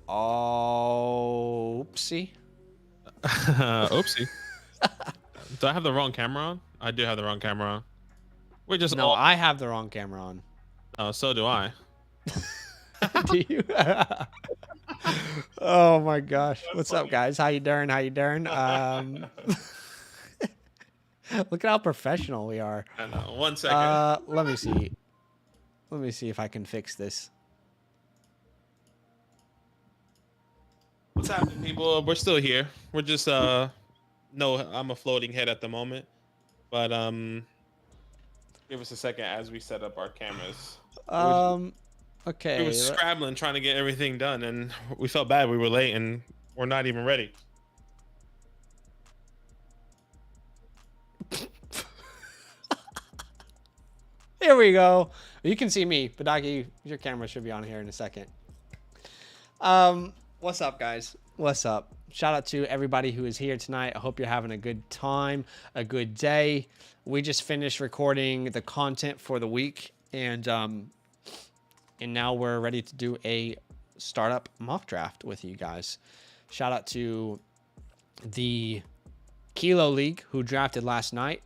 Oh, oopsie. Oopsie. Do I have the wrong camera on? I do have the wrong camera on. We're just No, all. I have the wrong camera on. Oh, so do I. Do you? Oh my gosh. What's up, guys? How you doing? How you doing? Look at how professional we are. I know. 1 second. Let me see. Let me see if I can fix this. What's happening, people? We're still here. We're just no, I'm a floating head at the moment. But give us a second as we set up our cameras. Okay. We were scrambling trying to get everything done, and we felt bad we were late and we're not even ready. Here we go. You can see me, Badaki. Your camera should be on here in a second. What's up, guys? What's up? Shout out to everybody who is here tonight. I hope you're having a good time, a good day. We just finished recording the content for the week, and now we're ready to do a startup mock draft with you guys. Shout out to the Kilo League who drafted last night.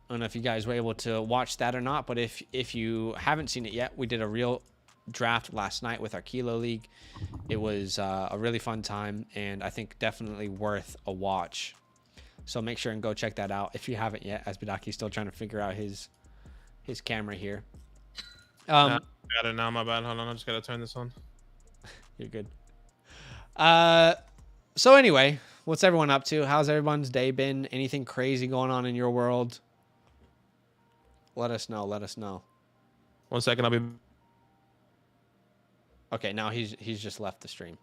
I don't know if you guys were able to watch that or not, but if you haven't seen it yet, we did a real draft last night with our Kilo League. It was a really fun time, and I think definitely worth a watch. So make sure and go check that out if you haven't yet, as Bidaki's still trying to figure out his camera here. Got it now, my bad. Hold on, I just gotta turn this on. You're good. So anyway, what's everyone up to? How's everyone's day been? Anything crazy going on in your world? Let us know. Let us know. 1 second, I'll be. Okay, now he's just left the stream.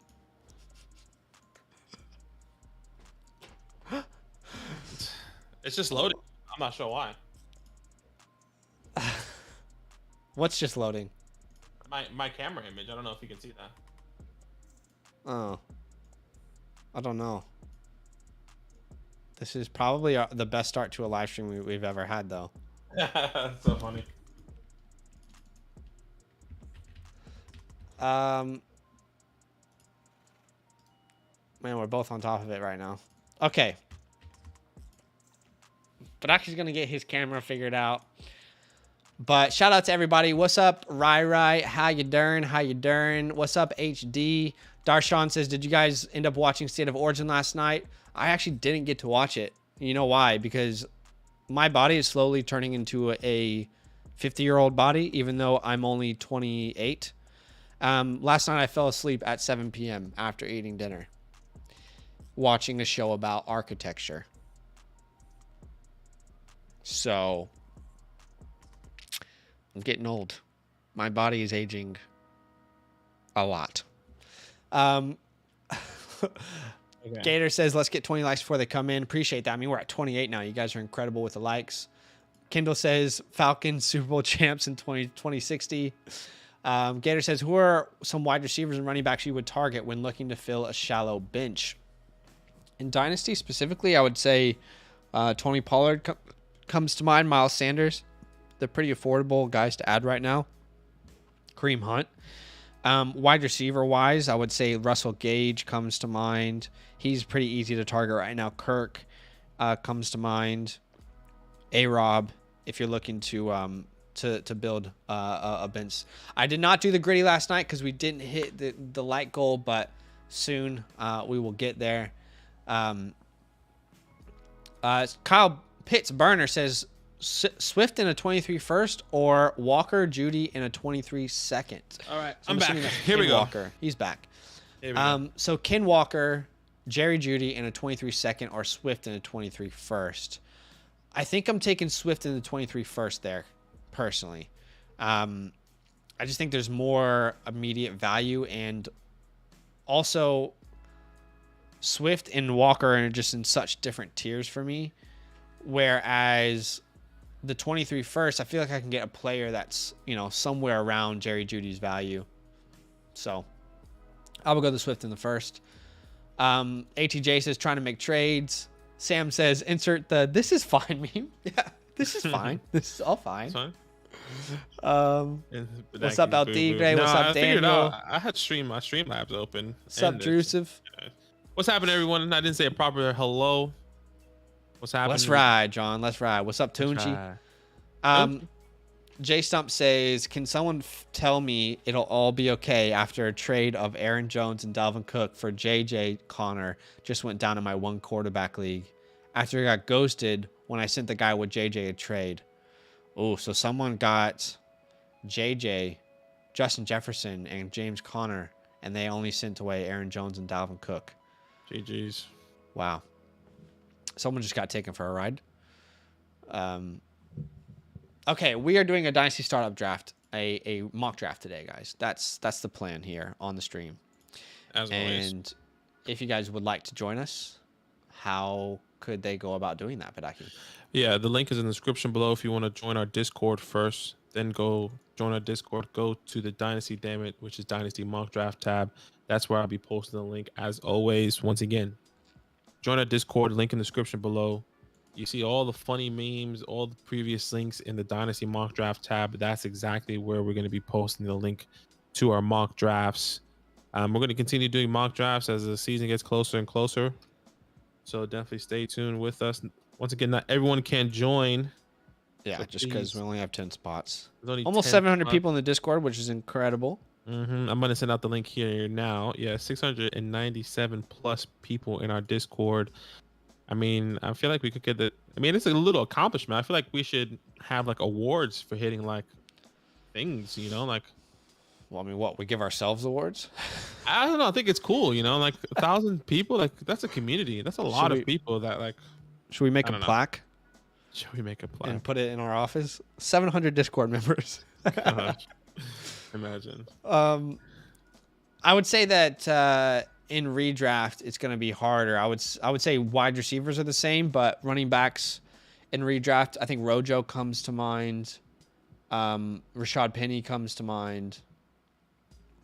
It's just loading. I'm not sure why. What's just loading? My camera image. I don't know if you can see that. Oh, I don't know. This is probably the best start to a live stream we've ever had, though. That's so funny. Man, we're both on top of it right now. Okay. But actually going to get his camera figured out. But shout out to everybody. What's up, Rai? How you doing? How you doing? What's up, HD? Darshan says, did you guys end up watching State of Origin last night? I actually didn't get to watch it. You know why? Because my body is slowly turning into a 50-year-old body, even though I'm only 28. Last night I fell asleep at 7 p.m. after eating dinner, watching a show about architecture. So I'm getting old. My body is aging a lot. Okay. Gator says, let's get 20 likes before they come in. Appreciate that. I mean, we're at 28 now. You guys are incredible with the likes. Kendall says, Falcons Super Bowl champs in 2060. Gator says, who are some wide receivers and running backs you would target when looking to fill a shallow bench? In Dynasty specifically, I would say Tony Pollard comes to mind. Miles Sanders. They're pretty affordable guys to add right now. Kareem Hunt. Wide receiver wise, I would say Russell Gage comes to mind. He's pretty easy to target right now. Kirk comes to mind. A-Rob, if you're looking to build a bench. I did not do the gritty last night because we didn't hit the light goal, but soon we will get there. Kyle Pitts Burner says Swift in a 23 first or Walker Judy in a 23 second. All right, So I'm back. Here Ken we go. Walker. He's back. Here we go. So Ken Walker, Jerry Judy in a 23 second or Swift in a 23 first. I think I'm taking Swift in the 23 first there, personally. I just think there's more immediate value, and also Swift and Walker are just in such different tiers for me. Whereas the 23 first, I feel like I can get a player that's, somewhere around Jerry Judy's value. So I will go the Swift in the first. ATJ says trying to make trades. Sam says insert the "this is fine" meme. Yeah, this is fine. This is all fine. That's fine. What's up, El Tigre? No, What's up, I figured it Daniel? out. I had my Streamlabs open. What's up, Drusive? What's happening, everyone? I didn't say a proper hello. What's happening? Let's ride, John. Let's ride. What's up, Tunchi? J Stump says, can someone tell me it'll all be okay after a trade of Aaron Jones and Dalvin Cook for JJ Connor just went down in my one quarterback league after he got ghosted when I sent the guy with JJ a trade. Oh, so someone got JJ, Justin Jefferson, and James Conner, and they only sent away Aaron Jones and Dalvin Cook. GG's. Wow. Someone just got taken for a ride. Okay, we are doing a Dynasty Startup draft, a mock draft today, guys. That's the plan here on the stream. As always. And if you guys would like to join us, how could they go about doing that, Badaki? Yeah, the link is in the description below if you want to join our Discord first. Then go join our Discord. Go to the Dynasty Dammit, which is Dynasty Mock Draft tab. That's where I'll be posting the link as always. Once again, join our Discord, link in the description below. You see all the funny memes, all the previous links in the Dynasty Mock Draft tab. That's exactly where we're going to be posting the link to our mock drafts. We're going to continue doing mock drafts as the season gets closer and closer. So definitely stay tuned with us. Once again, not everyone can join. Yeah, just because we only have 10 spots. Only almost 700 people in the Discord, which is incredible. I'm going to send out the link here now. Yeah, 697 plus people in our Discord. I mean, I feel like we could get the. I mean, it's a little accomplishment. I feel like we should have like awards for hitting like things, you know, like. Well, I mean, what, we give ourselves awards? I don't know. I think it's cool, you know, like 1,000 people. Like that's a community. That's a lot of people that like. Should we make a plaque? Should we make a plaque and put it in our office? 700 Discord members. Imagine. I would say that. In redraft, it's going to be harder. I would say wide receivers are the same, but running backs in redraft, I think Rojo comes to mind. Rashad Penny comes to mind.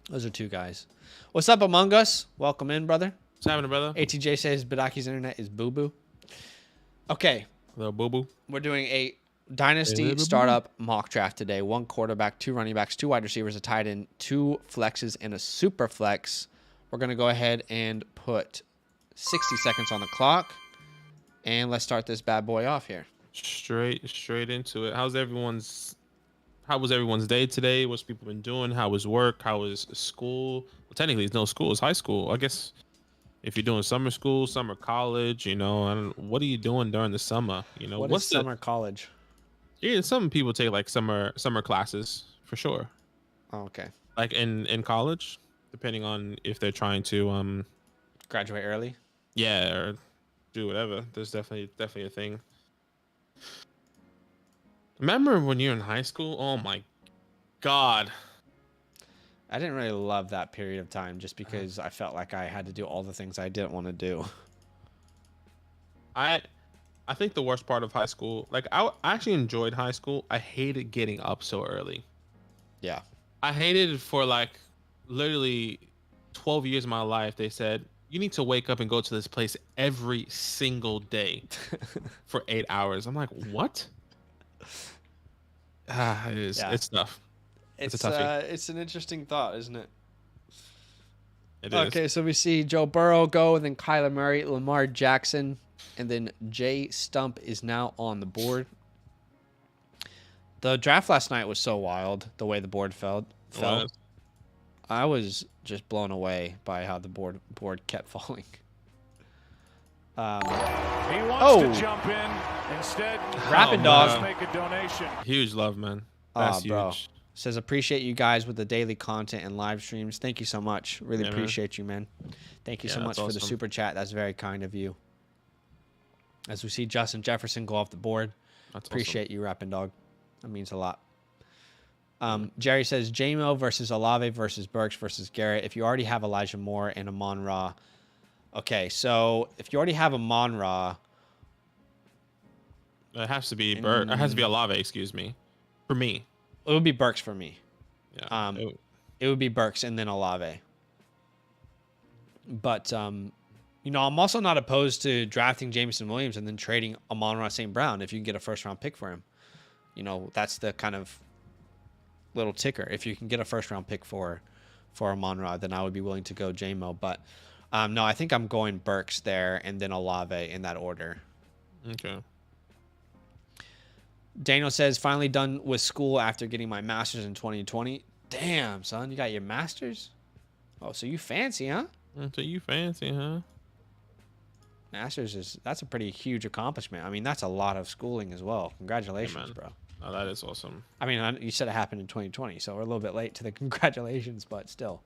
Those are two guys. What's up, Among Us? Welcome in, brother. What's happening, brother? ATJ says Badaki's internet is boo-boo. Okay. Little boo-boo. We're doing a Dynasty Startup mock draft today. 1 quarterback, 2 running backs, 2 wide receivers, a tight end, 2 flexes, and a super flex. We're going to go ahead and put 60 seconds on the clock. And let's start this bad boy off here. Straight into it. How was everyone's day today? What's people been doing? How was work? How was school? Well, technically it's no school. It's high school. I guess if you're doing summer school, summer college, you know, what are you doing during the summer? You know, what's summer college? Yeah, some people take like summer classes for sure. Oh, okay. Like in college. Depending on if they're trying to graduate early, yeah, or do whatever. There's definitely a thing. Remember when you're in high school? Oh my god, I didn't really love that period of time just because I felt like I had to do all the things I didn't want to do. I think the worst part of high school, like I actually enjoyed high school. I hated getting up so early. Yeah, I hated it for like. Literally 12 years of my life, they said, you need to wake up and go to this place every single day for 8 hours. I'm like, what? It is. Yeah. It's tough. It's a toughie. It's an interesting thought, isn't it? It is. Okay, so we see Joe Burrow go, and then Kyler Murray, Lamar Jackson, and then Jay Stump is now on the board. The draft last night was so wild, the way the board fell. I was just blown away by how the board kept falling. He wants to jump in instead. Rapid Dog, make a donation. Huge love, man. That's huge. Bro. Says appreciate you guys with the daily content and live streams. Thank you so much. Really appreciate you, man. Thank you so much for the super chat. That's very kind of you. As we see Justin Jefferson go off the board, appreciate you, Rapid Dog. That means a lot. Jerry says JMO versus Olave versus Burks versus Garrett. If you already have Elijah Moore and Amon-Ra. Okay, so if you already have Amon-Ra. It has to be Burks. It has to be Olave, excuse me. For me. It would be Burks for me. Yeah. It would be Burks and then Olave. But, you know, I'm also not opposed to drafting Jameson Williams and then trading Amon-Ra St. Brown if you can get a first-round pick for him. You know, that's the kind of little ticker. If you can get a first round pick for Amon-Ra, then I would be willing to go J-Mo. But no, I think I'm going Burks there and then Olave in that order. Okay. Daniel says, finally done with school after getting my master's in 2020. Damn, son, you got your master's? Oh, so you fancy, huh? So you fancy, huh? Master's that's a pretty huge accomplishment. I mean, that's a lot of schooling as well. Congratulations, Yeah, bro. Oh, that is awesome. I mean, you said it happened in 2020, so we're a little bit late to the congratulations, but still.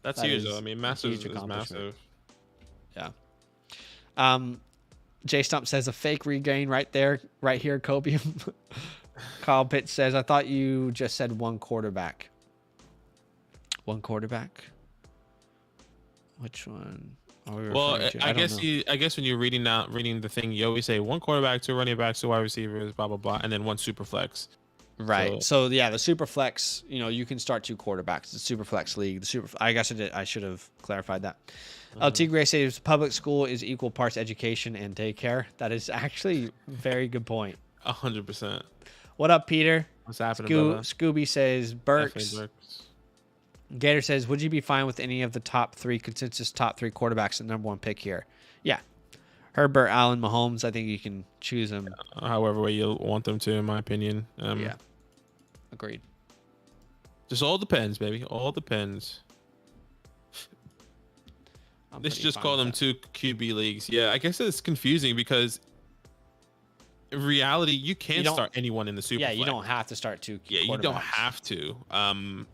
That's That huge, is though. I mean, a Masters huge is massive. Yeah. J Stump says a fake regain right here, Kobe. Kyle Pitts says, I thought you just said one quarterback. One quarterback? Which one? Are we Well, referring to? I don't know. guess when you're reading the thing, you always say one quarterback, two running backs, two wide receivers, blah blah blah, and then one super flex. Right. So yeah, the super flex, you can start two quarterbacks. The super flex league, I guess I should have clarified that. LT Gray says public school is equal parts education and daycare. That is actually a very good point. 100%. What up, Peter? What's happening, brother? Scooby says Burks. Definitely Burks. Gator says, would you be fine with any of the top three quarterbacks at number one pick here? Yeah. Herbert, Allen, Mahomes. I think you can choose them. However way you want them to, in my opinion. Yeah. Agreed. Just all depends, baby. All depends. They should just call them two QB leagues. Yeah, I guess it's confusing because in reality, you can't start anyone in the super. Yeah, you don't have to start two. Yeah, you don't have to.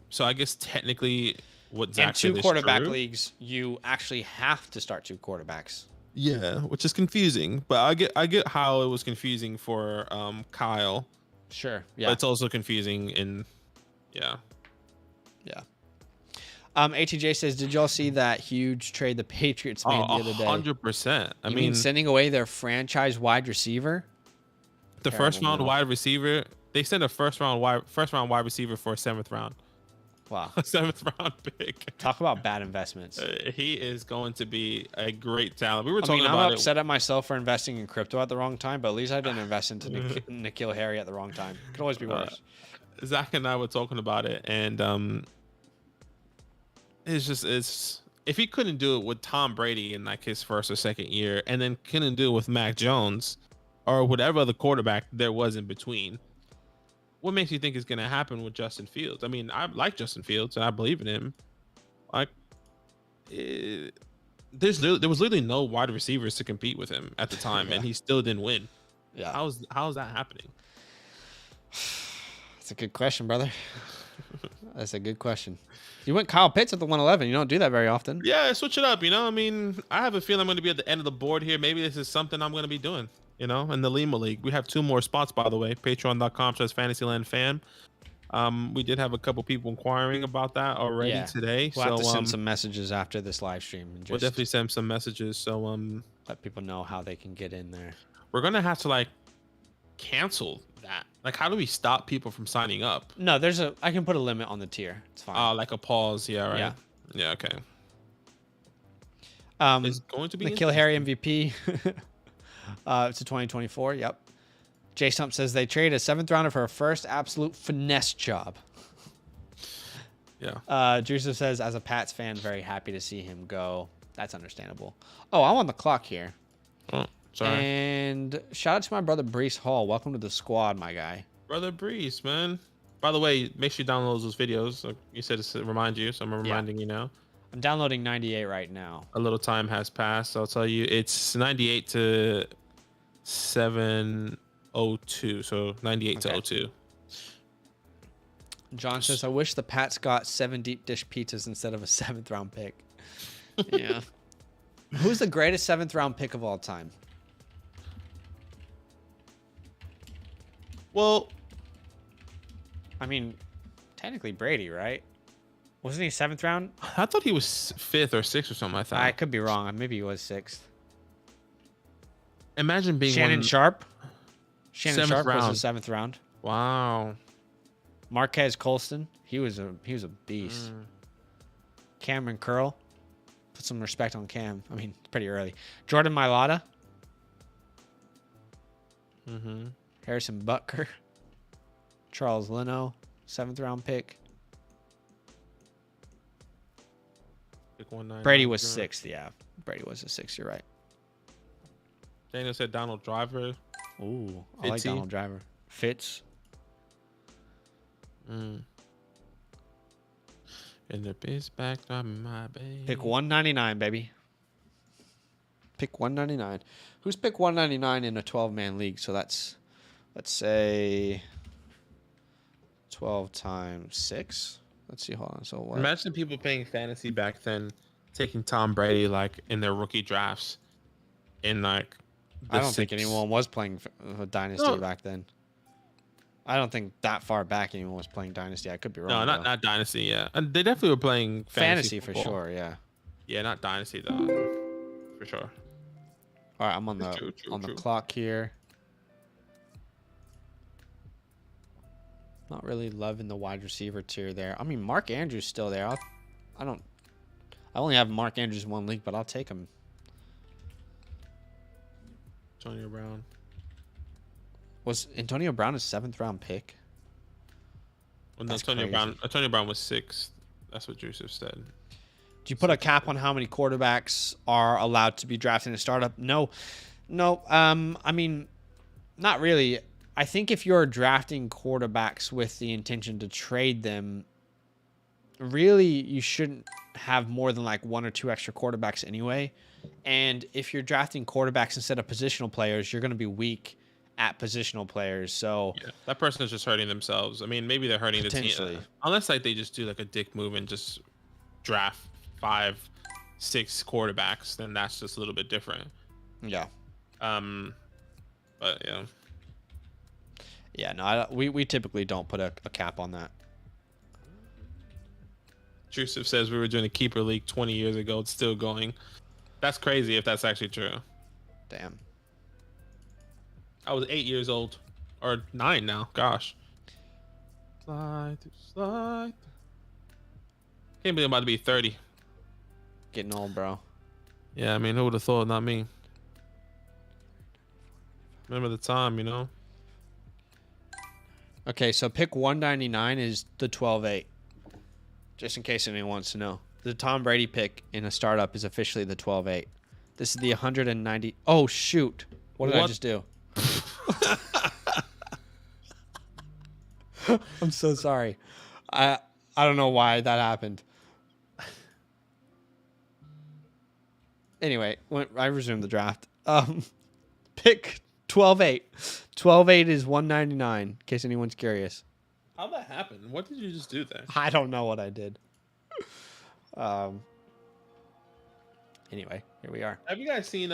So I guess technically, what Zach said is true. In two quarterback true. leagues, you actually have to start two quarterbacks. Yeah, which is confusing, but I get how it was confusing for Kyle. Sure. Yeah. But it's also confusing in, yeah. ATJ says, did y'all see that huge trade the Patriots made the other day? 100%. I mean sending away their franchise wide receiver? The first round wide receiver, they sent a first round wide receiver for a 7th round. Wow. A 7th round pick. Talk about bad investments. He is going to be a great talent. We were talking about I'm upset at myself for investing in crypto at the wrong time, but at least I didn't invest into N'Keal Harry at the wrong time. Could always be worse. Zach and I were talking about it, and it's if he couldn't do it with Tom Brady in like his first or second year, and then couldn't do it with Mac Jones or whatever other quarterback there was in between, what makes you think is going to happen with Justin Fields? I mean, I like Justin Fields and I believe in him. Like, there was literally no wide receivers to compete with him at the time, and he still didn't win. Yeah, how's that happening? That's a good question, brother. That's a good question. You went Kyle Pitts at the 111. You don't do that very often. Yeah, switch it up. I mean, I have a feeling I'm going to be at the end of the board here. Maybe this is something I'm going to be doing. In the Lima League. We have 2 more spots, by the way. Patreon.com/FantasylandFan. We did have a couple people inquiring about that already today. We'll have to send some messages after this live stream. And we'll definitely send some messages. So let people know how they can get in there. We're going to have to cancel that. How do we stop people from signing up? No, I can put a limit on the tier. It's fine. Like a pause. Yeah, right. Yeah, okay. It's going to be N'Keal Harry MVP. To 2024. Yep. J Stump says they traded a 7th rounder for a first absolute finesse job. Yeah. Joseph says, as a Pats fan, very happy to see him go. That's understandable. Oh, I'm on the clock here. Oh, sorry. And shout out to my brother Brees Hall. Welcome to the squad, my guy. Brother Brees, man. By the way, make sure you download those videos. You said to remind you, so I'm reminding you now. I'm downloading 98 right now. A little time has passed. I'll tell you, it's 98 to 702. So 98 to 02. John says, I wish the Pats got 7 deep dish pizzas instead of a 7th round pick. Yeah. Who's the greatest 7th round pick of all time? Well, I mean, technically Brady, right? Wasn't he 7th round? I thought he was 5th or 6th or something like that. I could be wrong. Maybe he was 6th. Imagine being Shannon Sharp. Shannon 7th Sharp round. was the 7th round. Wow. Marquez Colston. He was a beast. Cameron Curl. Put some respect on Cam. I mean, it's pretty early. Jordan Mailata. Harrison Butker. Charles Leno. 7th round pick. Pick 199. Brady was 6th. Yeah, Brady was a 6th. You're right. Daniel said Donald Driver. Ooh, I like Fitzy. Donald Driver. Fitz. And the bitch back on my baby. Pick 199, baby. Pick 199. Who's pick 199 in a 12-man league? So that's, let's say, 12 times 6. Let's see. Hold on. So what? Imagine people playing fantasy back then, taking Tom Brady like in their rookie drafts. In like, I don't think anyone was playing Dynasty No. back then. I don't think that far back anyone was playing Dynasty. I could be wrong. No, though. not Dynasty. Yeah, and they definitely were playing Fantasy for football. sure. Yeah. Yeah, not Dynasty though, for sure. All right, I'm on the True, the clock here. Not really loving the wide receiver tier there. I mean, Mark Andrews still there. I only have Mark Andrews in one league, but I'll take him. Antonio Brown. Was Antonio Brown a 7th round pick? Well, That's Antonio crazy. Brown was 6th. That's what Joseph said. Do you put a cap on how many quarterbacks are allowed to be drafted in a startup? No. I mean, not really. I think if you're drafting quarterbacks with the intention to trade them, really you shouldn't have more than like 1 or 2 extra quarterbacks anyway. And if you're drafting quarterbacks instead of positional players, you're going to be weak at positional players. So Yeah, that person is just hurting themselves. I mean, maybe they're hurting the team. Potentially. Unless like they just do like a dick move and just draft 5, 6 quarterbacks, then that's just a little bit different. yeah. But yeah. Yeah, no, we typically don't put a cap on that. Joseph says we were doing a keeper league 20 years ago. It's still going. That's crazy if that's actually true. Damn. I was 8 years old, or 9 now. Gosh. Slide. Can't believe I'm about to be 30. Getting old, bro. Yeah, I mean, who would have thought? Not me. Remember the time, you know? Okay, so pick 199 is the 12-8. Just in case anyone wants to know. The Tom Brady pick in a startup is officially the 12-8. This is the 190. Oh, shoot. What did I just do? I'm so sorry. I don't know why that happened. Anyway, I resumed the draft. Pick 12-8. 12-8 is 199, in case anyone's curious. How'd that happen? What did you just do there? I don't know what I did. Anyway, here we are. Have you guys seen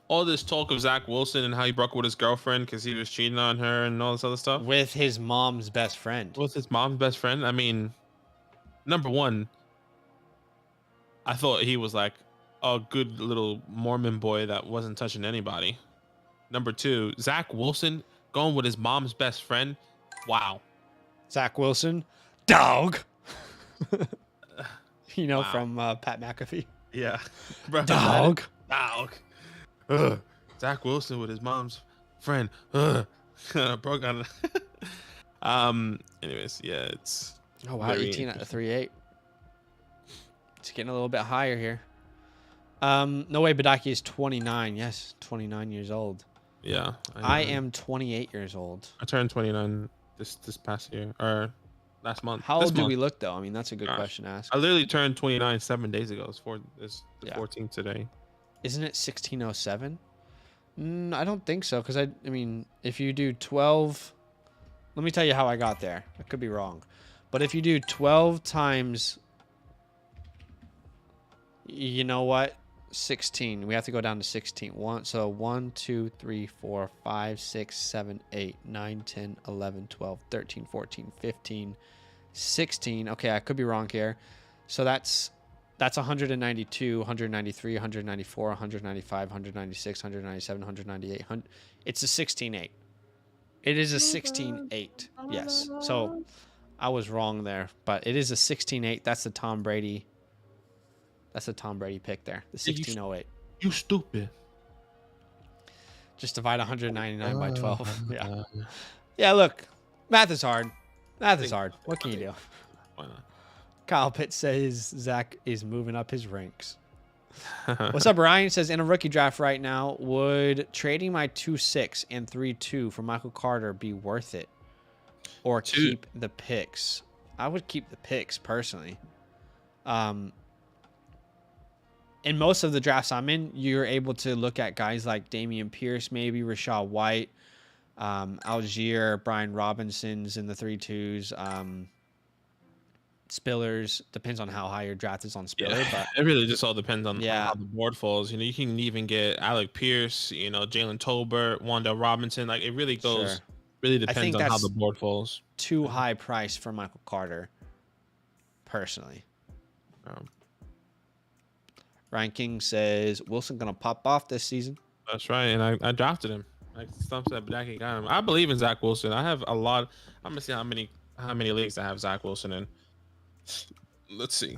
all this talk of Zach Wilson and how he broke up with his girlfriend because he was cheating on her and all this other stuff? With his mom's best friend. With his mom's best friend? I mean, number one, I thought he was like a good little Mormon boy that wasn't touching anybody. Number two, Zach Wilson going with his mom's best friend. Wow. Zach Wilson, dog. Wow. From Pat McAfee. Yeah. Bro, Dog. Dog. Ugh. Zach Wilson with his mom's friend. Ugh. Broke on. Anyways, yeah, it's. Oh wow, very 18 out of interesting. 38. It's getting a little bit higher here. No way, Badaki is 29. Yes, 29 years old. Yeah. I am 28 years old. I turned 29 this past year or last month. How This old do month. we look though? I mean, that's a good Gosh. question to ask. I literally turned 29 7 days ago. It's the Yeah. 14th today. Isn't it 1607? I don't think so, because I mean, if you do 12, let me tell you how I got there. I could be wrong, but if you do 12 times, you know what? 16. We have to go down to 16. So 1, 2, 3, 4, 5, 6, 7, 8, 9, 10, 11, 12, 13, 14, 15, 16. Okay, I could be wrong here. So that's 192, 193, 194, 195, 196, 197, 198. It's a 16-8. It is a 16-8. Yes. So I was wrong there, but it is a 16-8. That's the Tom Brady. That's the Tom Brady pick there. The 1608. You stupid. Just divide 199 by 12. Yeah. Yeah, look. Math is hard. That is hard. What can you do? Why not? Kyle Pitt says Zach is moving up his ranks. What's up, Ryan? Says, in a rookie draft right now, would trading my 2-6 and 3-2 for Michael Carter be worth it? Or keep the picks? I would keep the picks, personally. In most of the drafts I'm in, you're able to look at guys like Damian Pierce, maybe Rashad White, Algier, Brian Robinson's in the 3-2s, Spillers. Depends on how high your draft is on Spiller, but it really just all depends on how the board falls. You know, you can even get Alec Pierce, you know, Jalen Tolbert, Wanda Robinson. Like, it really goes, really depends on how the board falls. Too high price for Michael Carter, personally. Ryan King says Wilson gonna pop off this season. That's right, and I drafted him. Like Stump said, but I got him. I believe in Zach Wilson. I have a lot. I'm gonna see how many leagues I have Zach Wilson in. Let's see.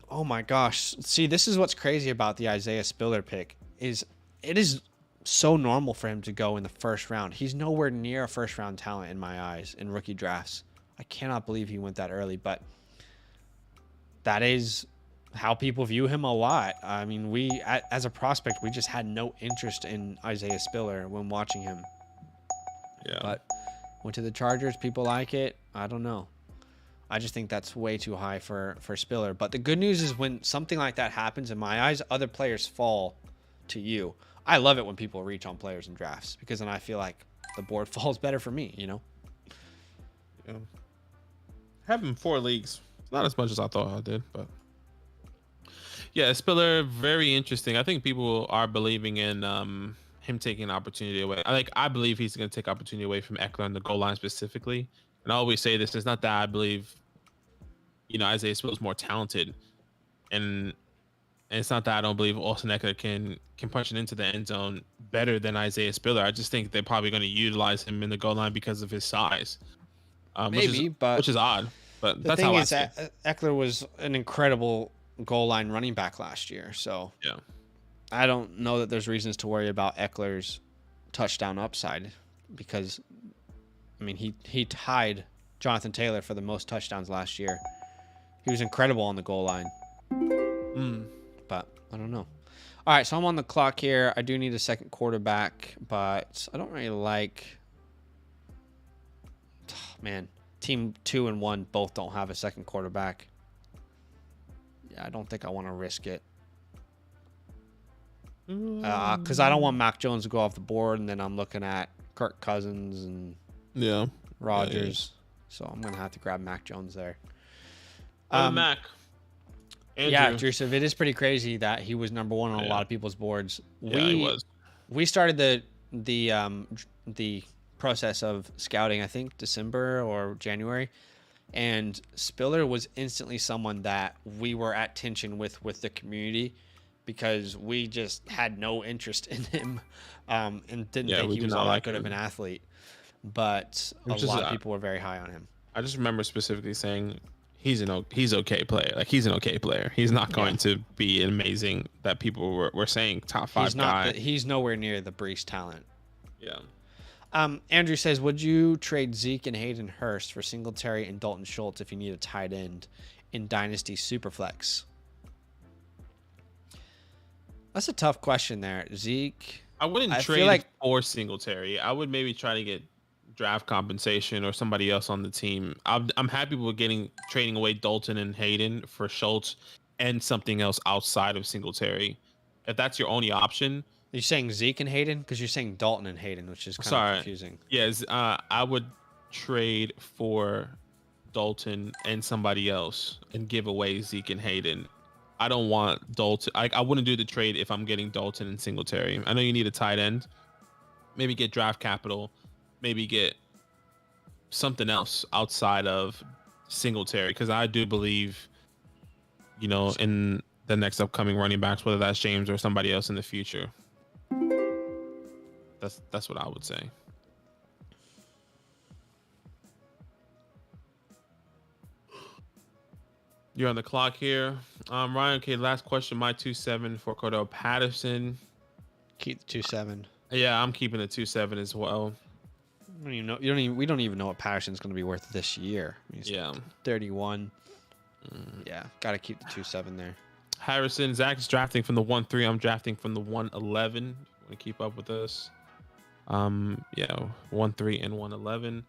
Oh my gosh! See, this is what's crazy about the Isaiah Spiller pick. It is so normal for him to go in the first round. He's nowhere near a first round talent in my eyes in rookie drafts. I cannot believe he went that early, but that is how people view him a lot. I mean, as a prospect, we just had no interest in Isaiah Spiller when watching him. Yeah. But went to the Chargers. People like it. I don't know. I just think that's way too high for Spiller. But the good news is when something like that happens, in my eyes, other players fall to you. I love it when people reach on players in drafts because then I feel like the board falls better for me, you know? Yeah. Having 4 leagues, not as much as I thought I did, but yeah, Spiller, very interesting. I think people are believing in him taking an opportunity away. I believe he's going to take opportunity away from Eckler on the goal line specifically. And I always say this: it's not that I believe, you know, Isaiah Spiller is more talented, and it's not that I don't believe Austin Eckler can punch it into the end zone better than Isaiah Spiller. I just think they're probably going to utilize him in the goal line because of his size. Maybe, which is odd. But the that's thing how is, Eckler was an incredible goal line running back last year, so yeah, I don't know that there's reasons to worry about Eckler's touchdown upside because, I mean, he tied Jonathan Taylor for the most touchdowns last year. He was incredible on the goal line. But I don't know. All right, so I'm on the clock here. I do need a second quarterback, but I don't really like... Man, team 2 and 1 both don't have a second quarterback. Yeah, I don't think I want to risk it. Because I don't want Mac Jones to go off the board, and then I'm looking at Kirk Cousins and Rodgers. So I'm going to have to grab Mac Jones there. Mac. Andrew. Yeah, Joseph, it is pretty crazy that he was number 1 on a lot of people's boards. He was. We started the process of scouting, I think December or January, and Spiller was instantly someone that we were at tension with the community because we just had no interest in him and didn't think he was all that good of an athlete. But a lot of people were very high on him. I just remember specifically saying he's okay player. Like, he's an okay player. He's not going to be amazing that people were saying top 5 guy. He's nowhere near the Brees talent. Yeah. Andrew says, would you trade Zeke and Hayden Hurst for Singletary and Dalton Schultz if you need a tight end in Dynasty Superflex? That's a tough question there. Zeke. I wouldn't trade for Singletary. I would maybe try to get draft compensation or somebody else on the team. I'm happy with trading away Dalton and Hayden for Schultz and something else outside of Singletary. If that's your only option. You're saying Zeke and Hayden? Because you're saying Dalton and Hayden, which is kind of confusing. Yes, I would trade for Dalton and somebody else and give away Zeke and Hayden. I don't want Dalton. I wouldn't do the trade if I'm getting Dalton and Singletary. I know you need a tight end. Maybe get draft capital. Maybe get something else outside of Singletary, because I do believe, you know, in the next upcoming running backs, whether that's James or somebody else in the future. That's what I would say. You're on the clock here. Ryan, okay, last question. My 2-7 for Cordell Patterson. Keep the 2-7. Yeah, I'm keeping the 2-7 as well. I don't even know. We don't even know what Patterson's going to be worth this year. He's 31. Yeah, got to keep the 2.7 there. Harrison, Zach's drafting from the 1.3. I'm drafting from the 1.11. Want to keep up with us? 1.3 and 1.11.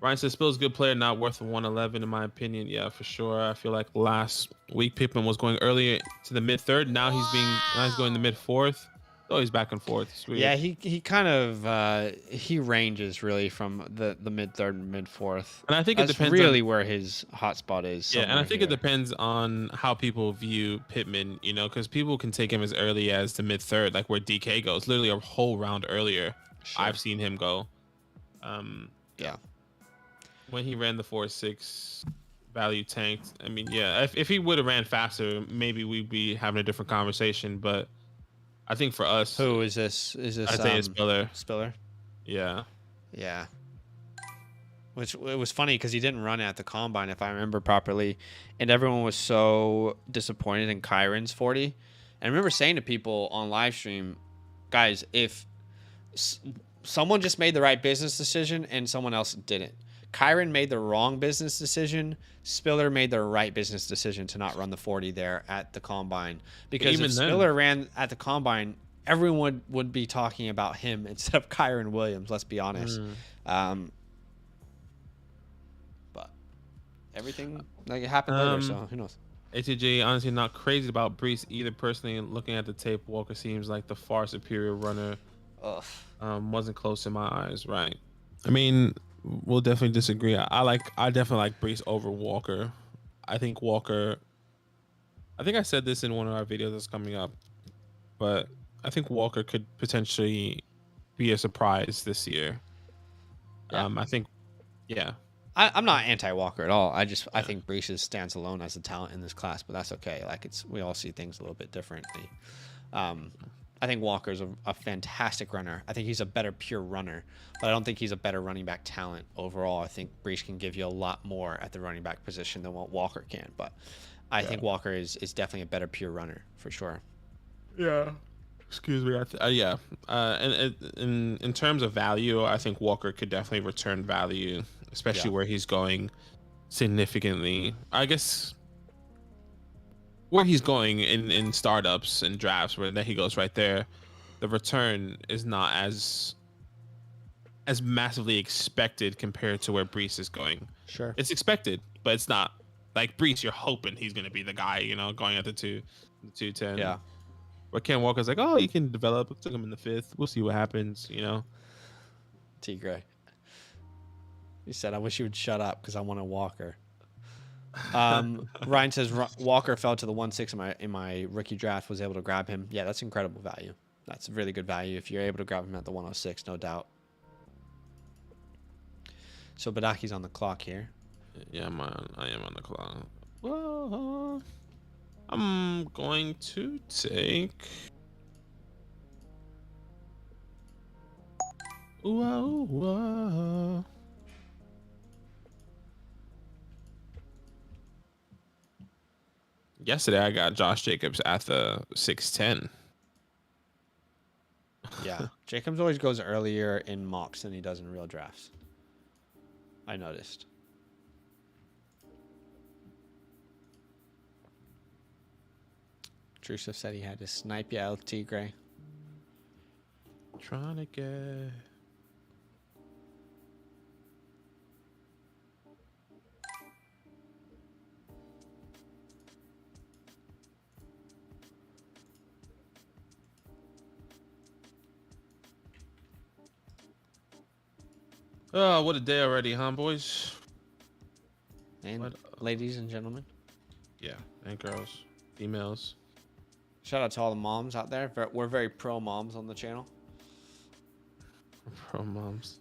Ryan says Spill's a good player, not worth a 1.11 in my opinion. Yeah, for sure. I feel like last week Pittman was going earlier to the mid-third. Now he's going the mid-fourth. Oh, he's back and forth. It's weird. Yeah, he kind of he ranges really from the mid-third and mid-fourth. And I think that's it depends really where his hot spot is. Yeah, and I think it depends on how people view Pittman, because people can take him as early as the mid-third, like where DK goes, literally a whole round earlier. Sure. I've seen him go. Yeah. When he ran the 4.6, value tanked. I mean, yeah, if he would have ran faster, maybe we'd be having a different conversation. But I think for us, who is this? Is this? I think it's Spiller. Spiller. Yeah. Yeah. Which it was funny because he didn't run at the combine, if I remember properly, and everyone was so disappointed in Kyron's 40. And I remember saying to people on live stream, guys, if someone just made the right business decision and someone else didn't. Kyron made the wrong business decision. Spiller made the right business decision to not run the 40 there at the combine. Because if Spiller ran at the combine, everyone would be talking about him instead of Kyron Williams, let's be honest. But everything it happened later, so who knows? ATJ, honestly, not crazy about Brees either. Personally, looking at the tape, Walker seems like the far superior runner. Wasn't close in my eyes, right? I mean, we'll definitely disagree. I definitely like Brees over Walker. I think I said this in one of our videos that's coming up, but I think Walker could potentially be a surprise this year. Yeah. I'm not anti-Walker at all. I think Brees stands alone as a talent in this class, but that's okay. Like we all see things a little bit differently. I think Walker's a fantastic runner. I think he's a better pure runner, but I don't think he's a better running back talent overall. I think Brees can give you a lot more at the running back position than what Walker can, but I think Walker is definitely a better pure runner for sure. Yeah. Excuse me. And in terms of value, I think Walker could definitely return value, especially where he's going significantly. I guess where he's going in startups and drafts, where he goes right there, the return is not as massively expected compared to where Brees is going. Sure. It's expected, but it's not like Brees. You're hoping he's going to be the guy, going at the 210. Yeah. But Ken Walker's like, oh, you can develop. Took him in the 5th. We'll see what happens, T. Gray. He said, I wish you would shut up because I want a Walker. Ryan says Walker fell to the 1.6 in my rookie draft, was able to grab him. Yeah, that's incredible value. That's really good value if you're able to grab him at the 106, no doubt. So Badaki's on the clock here. Yeah, I am on the clock. Well, I'm going to take. Yesterday, I got Josh Jacobs at the 6'10". Yeah, Jacobs always goes earlier in mocks than he does in real drafts. I noticed. Trusev said he had to snipe you, LT Gray. Trying to get. Oh, what a day already, huh, boys? And ladies and gentlemen. Yeah, and girls, females. Shout out to all the moms out there. We're very pro moms on the channel. Pro moms.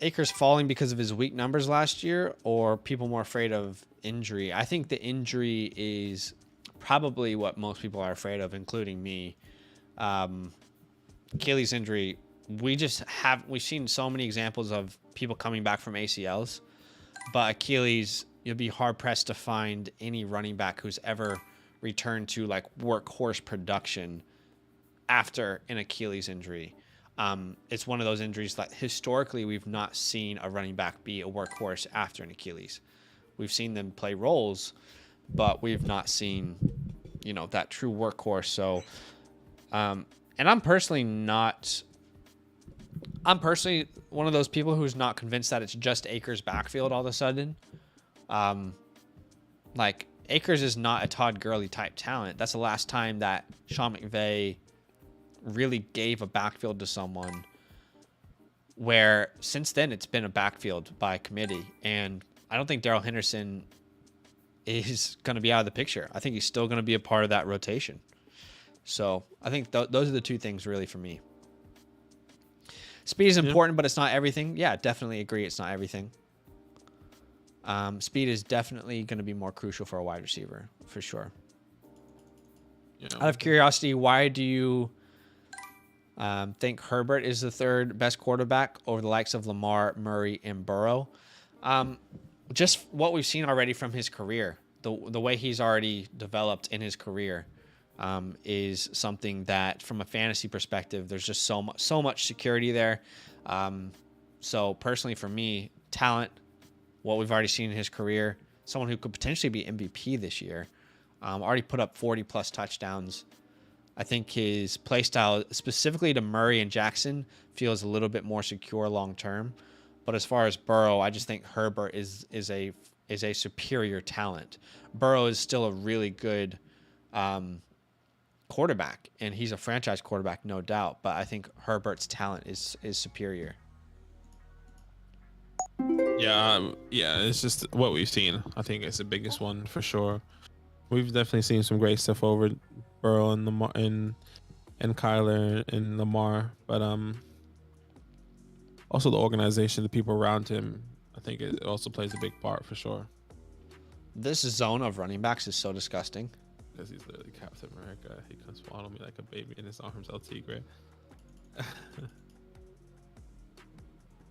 Akers falling because of his weak numbers last year, or people more afraid of injury? I think the injury is probably what most people are afraid of, including me. Achilles injury. We've seen so many examples of people coming back from ACLs, but Achilles, you'll be hard pressed to find any running back who's ever returned to like workhorse production after an Achilles injury. It's one of those injuries that historically we've not seen a running back be a workhorse after an Achilles. We've seen them play roles, but we've not seen, that true workhorse. So, and I'm personally one of those people who's not convinced that it's just Akers' backfield all of a sudden. Like, Akers is not a Todd Gurley type talent. That's the last time that Sean McVay really gave a backfield to someone, where since then it's been a backfield by committee. And I don't think Darrell Henderson is going to be out of the picture. I think he's still going to be a part of that rotation. So I think those are the two things really for me. Speed is important, but it's not everything. Yeah, definitely agree. It's not everything. Speed is definitely going to be more crucial for a wide receiver, for sure. Out of curiosity, why do you think Herbert is the third best quarterback over the likes of Lamar, Murray, and Burrow? Just what we've seen already from his career, the way he's already developed in his career, is something that, from a fantasy perspective, there's just so much security there. So personally, for me, talent, what we've already seen in his career, someone who could potentially be MVP this year, already put up 40 plus touchdowns. I think his play style, specifically to Murray and Jackson, feels a little bit more secure long term. But as far as Burrow, I just think Herbert is a superior talent. Burrow is still a really good quarterback, and he's a franchise quarterback, no doubt. But I think Herbert's talent is superior. Yeah, it's just what we've seen. I think it's the biggest one for sure. We've definitely seen some great stuff over Burrow and Lamar and Kyler and Lamar, but also the organization, the people around him, I think it also plays a big part for sure. This zone of running backs is so disgusting. Because he's literally Captain America. He can swaddle me like a baby in his arms, El Tigre.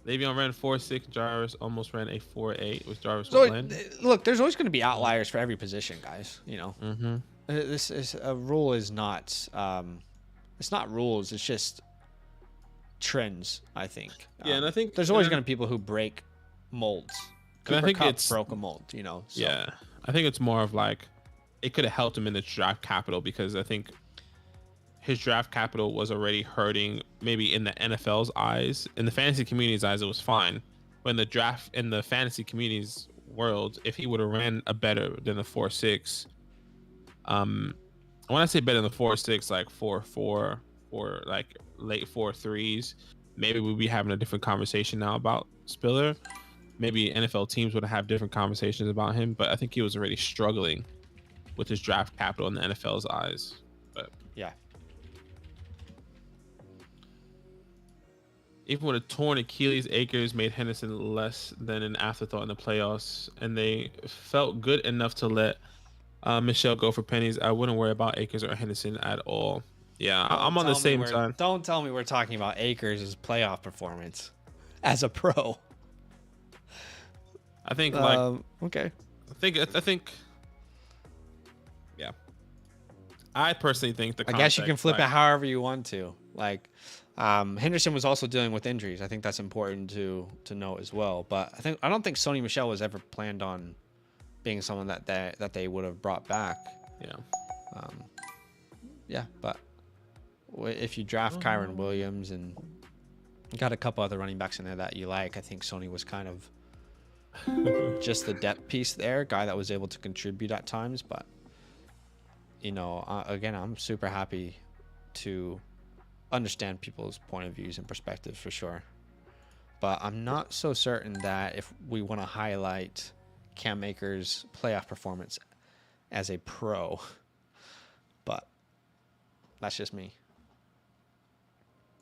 Le'Veon ran 4.6. Jarvis almost ran a 4.8. Was Jarvis blend? Look, there's always going to be outliers for every position, guys. Mm-hmm. This is a rule is not. It's not rules. It's just trends. I think. Yeah, and I think there's always going to be people who break molds. I think Kupp broke a mold. So. Yeah, I think it's more of like it could have helped him in the draft capital, because I think his draft capital was already hurting, maybe in the NFL's eyes. In the fantasy community's eyes, it was fine. But in the draft, in the fantasy community's world, if he would have ran a better than a 4.6, when I say better than the 4.6, like 4.4 or like late 4.3s, maybe we'd be having a different conversation now about Spiller. Maybe NFL teams would have different conversations about him, but I think he was already struggling with his draft capital in the NFL's eyes. But yeah. Even with a torn Achilles, Akers made Henderson less than an afterthought in the playoffs, and they felt good enough to let Michelle go for pennies. I wouldn't worry about Akers or Henderson at all. Yeah, I'm on the same side. Don't tell me we're talking about Akers' playoff performance as a pro. I think okay. I think. Yeah. I personally think I guess you can flip it however you want to. Like, Henderson was also dealing with injuries. I think that's important to note as well. But I don't think Sony Michel was ever planned on being someone that they would have brought back. Yeah. Yeah, but if you draft Kyron Williams and you got a couple other running backs in there that you like, I think Sony was kind of just the depth piece there, guy that was able to contribute at times. But again, I'm super happy to understand people's point of views and perspectives for sure. But I'm not so certain that if we want to highlight Cam Akers' playoff performance as a pro, but that's just me.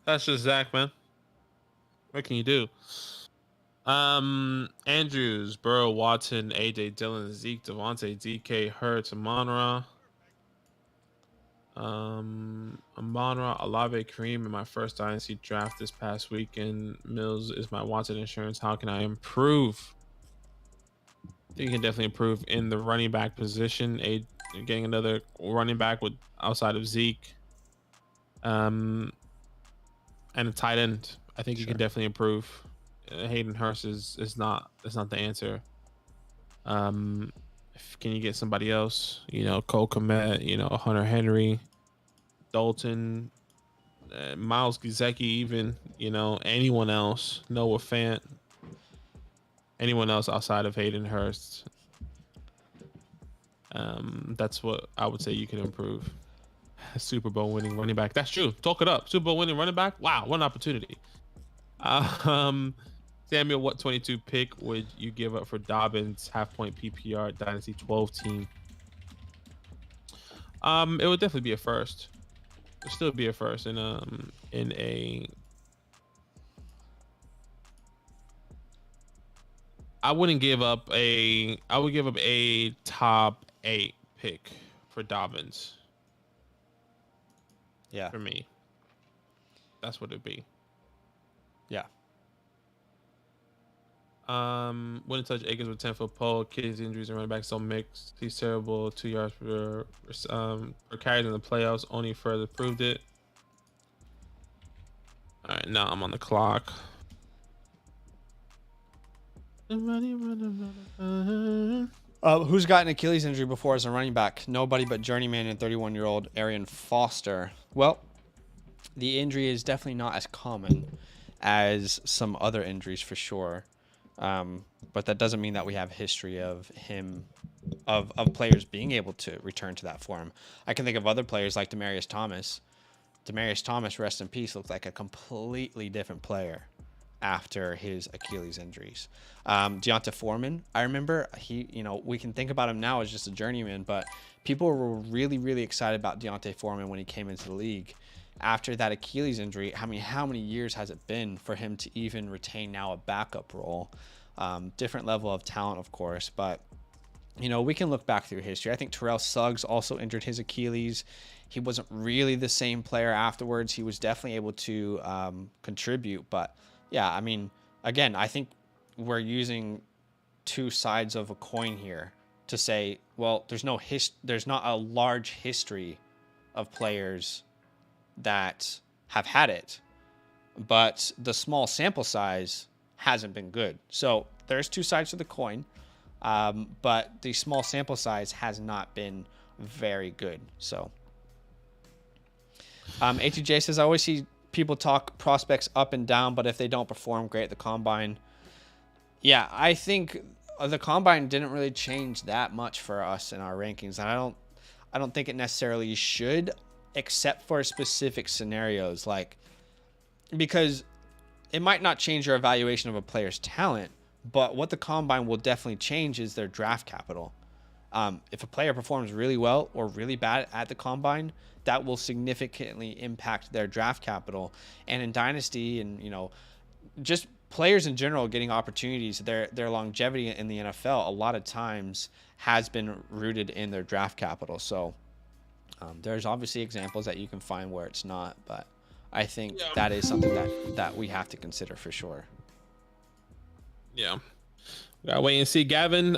That's just Zach, man. What can you do? Andrews, Burrow, Watson, AJ Dillon, Zeke, Devontae, DK, Hurts, Amon-Ra. Amon-Ra, Olave, Kareem in my first Dynasty draft this past weekend. Mills is my Watson insurance. How can I improve? I think you can definitely improve in the running back position. Getting another running back with outside of Zeke. and a tight end. I think he Sure. can definitely improve. Hayden Hurst is not the answer. Can you get somebody else? You know, Cole Kmet, you know, Hunter Henry, Dalton, Miles Gesicki, even, you know, anyone else, Noah Fant, anyone else outside of Hayden Hurst. That's what I would say you can improve. Super Bowl winning running back. That's true. Talk it up. Super Bowl winning running back. Wow, what an opportunity. Samuel, what 22 pick would you give up for Dobbins half point PPR Dynasty 12 team? It would definitely be a first. It'd still be a first in a. I wouldn't give up a. I would give up a top 8 pick for Dobbins. Yeah. For me, that's what it'd be. Yeah. Wouldn't touch Akins with 10-foot pole. Kids injuries and running backs don't mix. He's terrible. 2 yards per carries in the playoffs. Only further proved it. All right, now I'm on the clock. Who's got an Achilles injury before as a running back? Nobody but journeyman and 31-year-old Arian Foster. Well, the injury is definitely not as common as some other injuries for sure. But that doesn't mean that we have a history of players being able to return to that form. I can think of other players like Demaryius Thomas. Demaryius Thomas, rest in peace, looked like a completely different player after his Achilles injuries. Deonta Foreman, I remember we can think about him now as just a journeyman, but people were really, really excited about Deonta Foreman when he came into the league. After that Achilles injury, how many years has it been for him to even retain now a backup role? Different level of talent, of course, but we can look back through history. I think Terrell Suggs also injured his Achilles. He wasn't really the same player afterwards. He was definitely able to contribute, but yeah, I mean, again, I think we're using two sides of a coin here to say, well, there's not a large history of players that have had it, but the small sample size hasn't been good. So there's two sides to the coin, but the small sample size has not been very good. So ATJ says, I always see people talk prospects up and down, but if they don't perform great at the combine, yeah, I think the combine didn't really change that much for us in our rankings, and I don't think it necessarily should, except for specific scenarios, because it might not change your evaluation of a player's talent, but what the combine will definitely change is their draft capital. If a player performs really well or really bad at the combine, that will significantly impact their draft capital. And in Dynasty and, just players in general getting opportunities, their longevity in the NFL a lot of times has been rooted in their draft capital. So there's obviously examples that you can find where it's not, but I think that is something that we have to consider for sure. Yeah. We gotta wait and see, Gavin.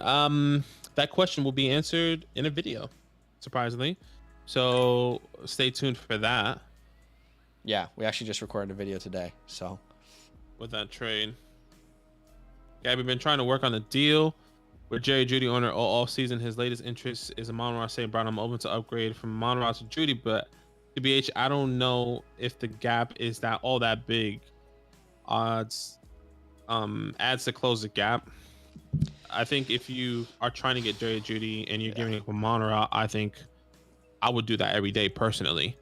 That question will be answered in a video, surprisingly. So stay tuned for that. Yeah, we actually just recorded a video today. So with that trade, yeah, we've been trying to work on a deal with Jerry Jeudy owner all season. His latest interest is Amon-Ra St. Brown. I'm open to upgrade from Amon-Ra to Jeudy, but TBH, I don't know if the gap is all that big. Odds adds to close the gap. I think if you are trying to get Jerry Jeudy and you're giving up Amon-Ra, I think I would do that every day personally.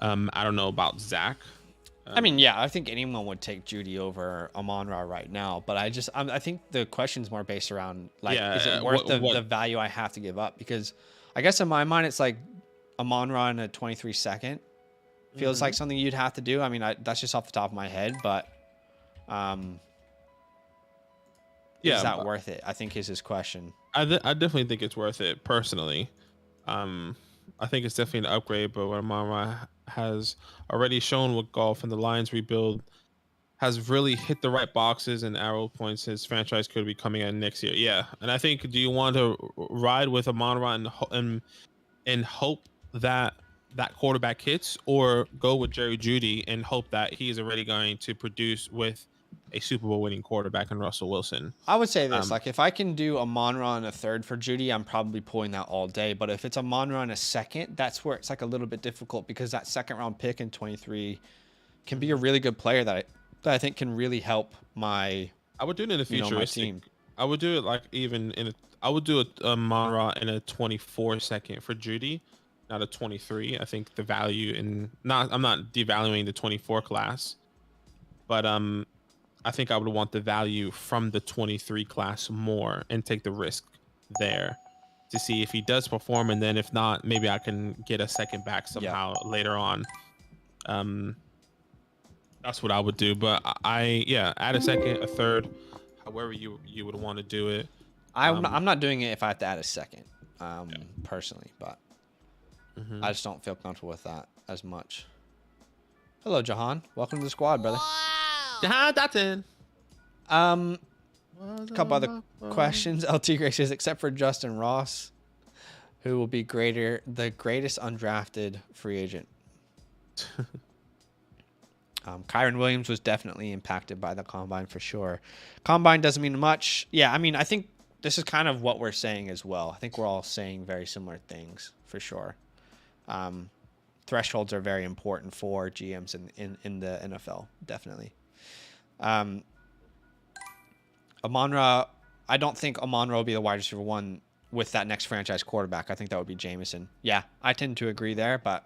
I don't know about Zach. I mean, yeah, I think anyone would take Jeudy over Amon-Ra right now, but I think the question's more based around is it worth the value I have to give up? Because I guess in my mind, it's like Amon-Ra in a 23 second feels like something you'd have to do. I mean, that's just off the top of my head, but is that worth it? I think is his question. I definitely think it's worth it personally. I think it's definitely an upgrade, but what Amon-Ra has already shown with golf and the Lions rebuild has really hit the right boxes and arrow points his franchise could be coming in next year. Yeah, and I think, do you want to ride with Amon-Ra and hope that that quarterback hits, or go with Jerry Jeudy and hope that he is already going to produce with a Super Bowl winning quarterback in Russell Wilson. I would say this, like if I can do a Monra and a third for Judy, I'm probably pulling that all day. But if it's a Monra and a second, that's where it's like a little bit difficult because that second round pick in 23 can be a really good player that I think can really help my. I would do it in the future. My team. I would do it like even in I would do a Monra in a 24 second for Judy, not a 23. I think the value I'm not devaluing the 24 class, but I think I would want the value from the 23 class more and take the risk there to see if he does perform. And then if not, maybe I can get a second back somehow later on. That's what I would do. But add a second, a third, however you would want to do it. I'm not doing it if I have to add a second, personally, but I just don't feel comfortable with that as much. Hello, Jahan. Welcome to the squad, brother. Jahan Dotson. A couple other questions. LT Gray says, except for Justin Ross, who will be the greatest undrafted free agent. Kyron Williams was definitely impacted by the combine for sure. Combine doesn't mean much. Yeah, I mean, I think this is kind of what we're saying as well. I think we're all saying very similar things for sure. Thresholds are very important for GMs in the NFL, definitely. Amon-Ra, I don't think Amon-Ra will be the wide receiver one with that next franchise quarterback. I think that would be Jameson. Yeah, I tend to agree there, but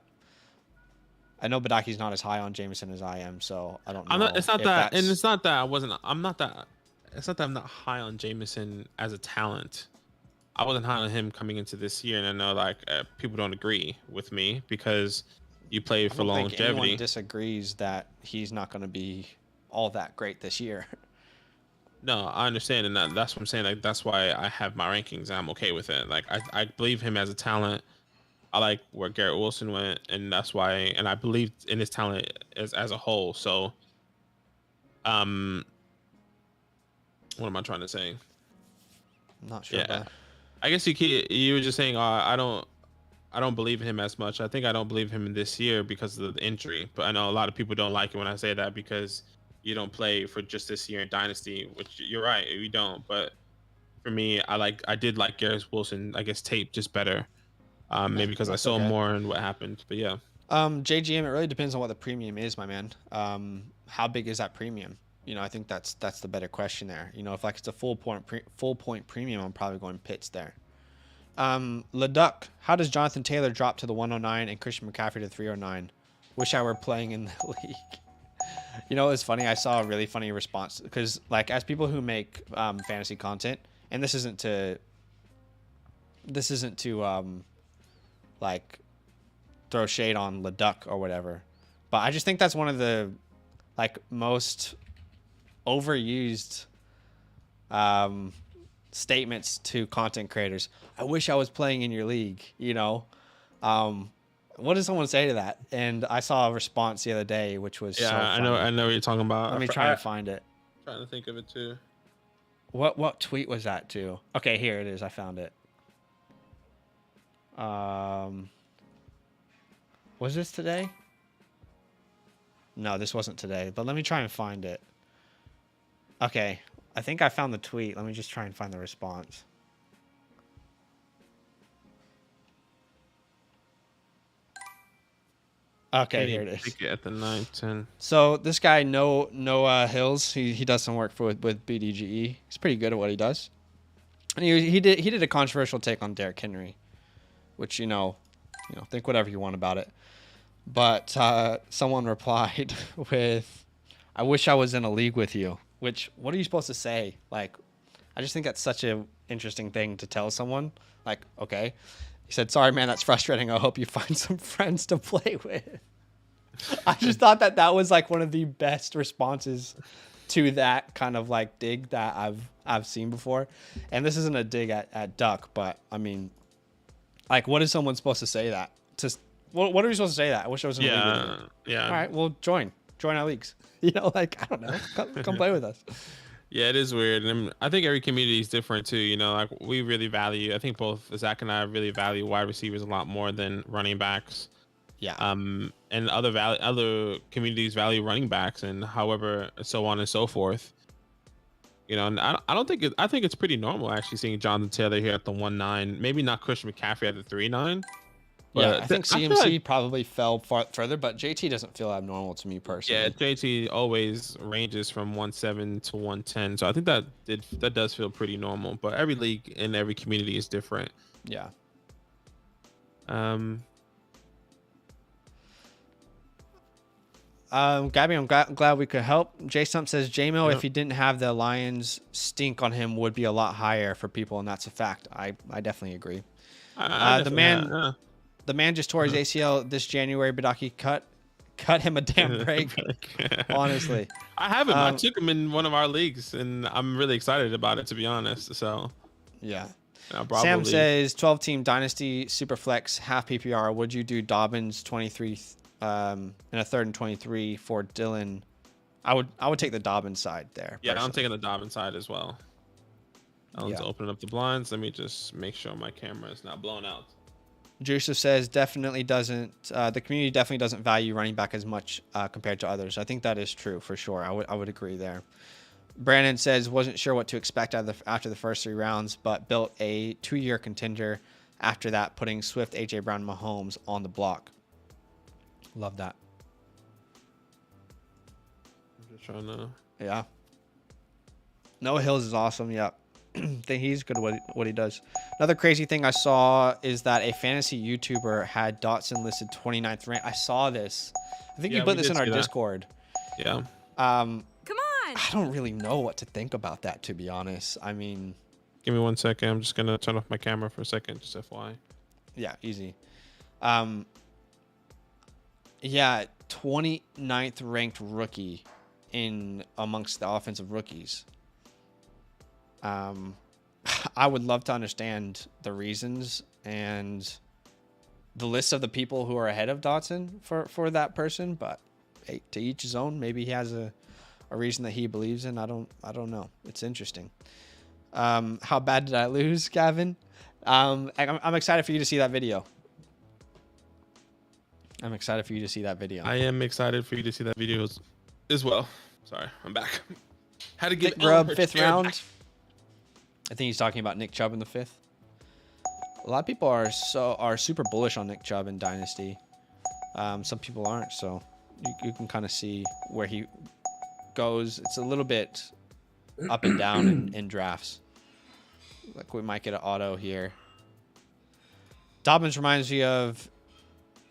I know Badaki's not as high on Jameson as I am, so I don't know. It's not that I'm not high on Jameson as a talent. I wasn't high on him coming into this year, and I know like people don't agree with me because you play for longevity. I don't think anyone disagrees that he's not going to be all that great this year. No, I understand, and that's what I'm saying. Like that's why I have my rankings. And I'm okay with it. Like I believe him as a talent. I like where Garrett Wilson went, and that's why. And I believe in his talent as a whole. So, what am I trying to say? I'm not sure. Yeah, I guess you were just saying, I don't believe in him as much. I think I don't believe him in this year because of the injury. But I know a lot of people don't like it when I say that because you don't play for just this year in Dynasty, which you're right, we don't. But for me, I did like Garrett Wilson, I guess, tape just better. Maybe because I saw more and what happened. But yeah. JGM, it really depends on what the premium is, my man. How big is that premium? I think that's the better question there. If like it's a full point premium, I'm probably going Pitts there. Leduc, how does Jonathan Taylor drop to the 109 and Christian McCaffrey to 309? Wish I were playing in the league. It's funny. I saw a really funny response because, like, as people who make fantasy content, and this isn't to like throw shade on Leduc or whatever, but I just think that's one of the like most overused statements to content creators. I wish I was playing in your league. What does someone say to that? And I saw a response the other day, which was so funny. I know what you're talking about. Let me try and find it. Trying to think of it too. What tweet was that too? Okay, here it is. I found it. Was this today? No, this wasn't today. But let me try and find it. Okay, I think I found the tweet. Let me just try and find the response. Okay, here it is. At the 9-10. So this guy, Noah Hills, he does some work with BDGE. He's pretty good at what he does. And he did a controversial take on Derrick Henry, which think whatever you want about it. But someone replied with, "I wish I was in a league with you." Which, what are you supposed to say? Like, I just think that's such an interesting thing to tell someone. Like, okay. He said, "Sorry, man, that's frustrating. I hope you find some friends to play with." I just thought that was like one of the best responses to that kind of like dig that I've seen before. And this isn't a dig at Duck, but I mean, like, what is someone supposed to say that? What are we supposed to say that? I wish I was in a league with you. Yeah. All right, well, join our leagues. Like, I don't know. Come play with us. Yeah, it is weird. And I think every community is different too. Like we really value, I think both Zach and I really value wide receivers a lot more than running backs. Yeah. And other communities value running backs, and however, so on and so forth. And I don't think I think it's pretty normal actually seeing Jonathan Taylor here at the 1.9. Maybe not Christian McCaffrey at the 3.9. Yeah, But I think I feel CMC like, probably fell further, but JT doesn't feel abnormal to me personally. yeah, JT always ranges from 1.7 to 1.10, so I think that does feel pretty normal. But every league and every community is different. Yeah. Gabby, I'm glad we could help. Jay Stump says JMO, if he didn't have the Lions stink on him, would be a lot higher for people, and that's a fact. I definitely agree. The man just tore his ACL this January. Badaki cut him a damn break. Honestly, I have him. I took him in one of our leagues, and I'm really excited about it, to be honest. So yeah. Sam says 12-team Dynasty SuperFlex half PPR. Would you do Dobbins 23 in a 3rd and 23 for Dylan? I would take the Dobbins side there. Yeah, personally. I'm taking the Dobbins side as well. I'll open up the blinds. Let me just make sure my camera is not blown out. Joseph says definitely doesn't. The community definitely doesn't value running back as much compared to others. I think that is true for sure. I would agree there. Brandon says wasn't sure what to expect after the first 3 rounds, but built a 2-year contender after that, putting Swift, AJ Brown, and Mahomes on the block. Love that. I'm just trying to. Yeah. Noah Hills is awesome. Yep. Think he's good at what he does. Another crazy thing I saw is that a fantasy YouTuber had Dotson listed 29th rank. I saw this. I think you put this in our Discord. Yeah. Come on. I don't really know what to think about that, to be honest. I mean, give me 1 second. I'm just gonna turn off my camera for a second, just FYI. Yeah, easy. Yeah, 29th ranked rookie in amongst the offensive rookies. I would love to understand the reasons and the list of the people who are ahead of Dotson for that person, but hey, to each his own. Maybe he has a reason that he believes in. I don't know. It's interesting. How bad did I lose, Gavin? I'm excited for you to see that video. I am excited for you to see that video as well. Sorry, I'm back. Had to get Grub 5th round. Back. I think he's talking about Nick Chubb in the 5th. A lot of people are super bullish on Nick Chubb in Dynasty. Some people aren't, so you can kind of see where he goes. It's a little bit up and down in drafts. Like we might get an auto here. Dobbins reminds me of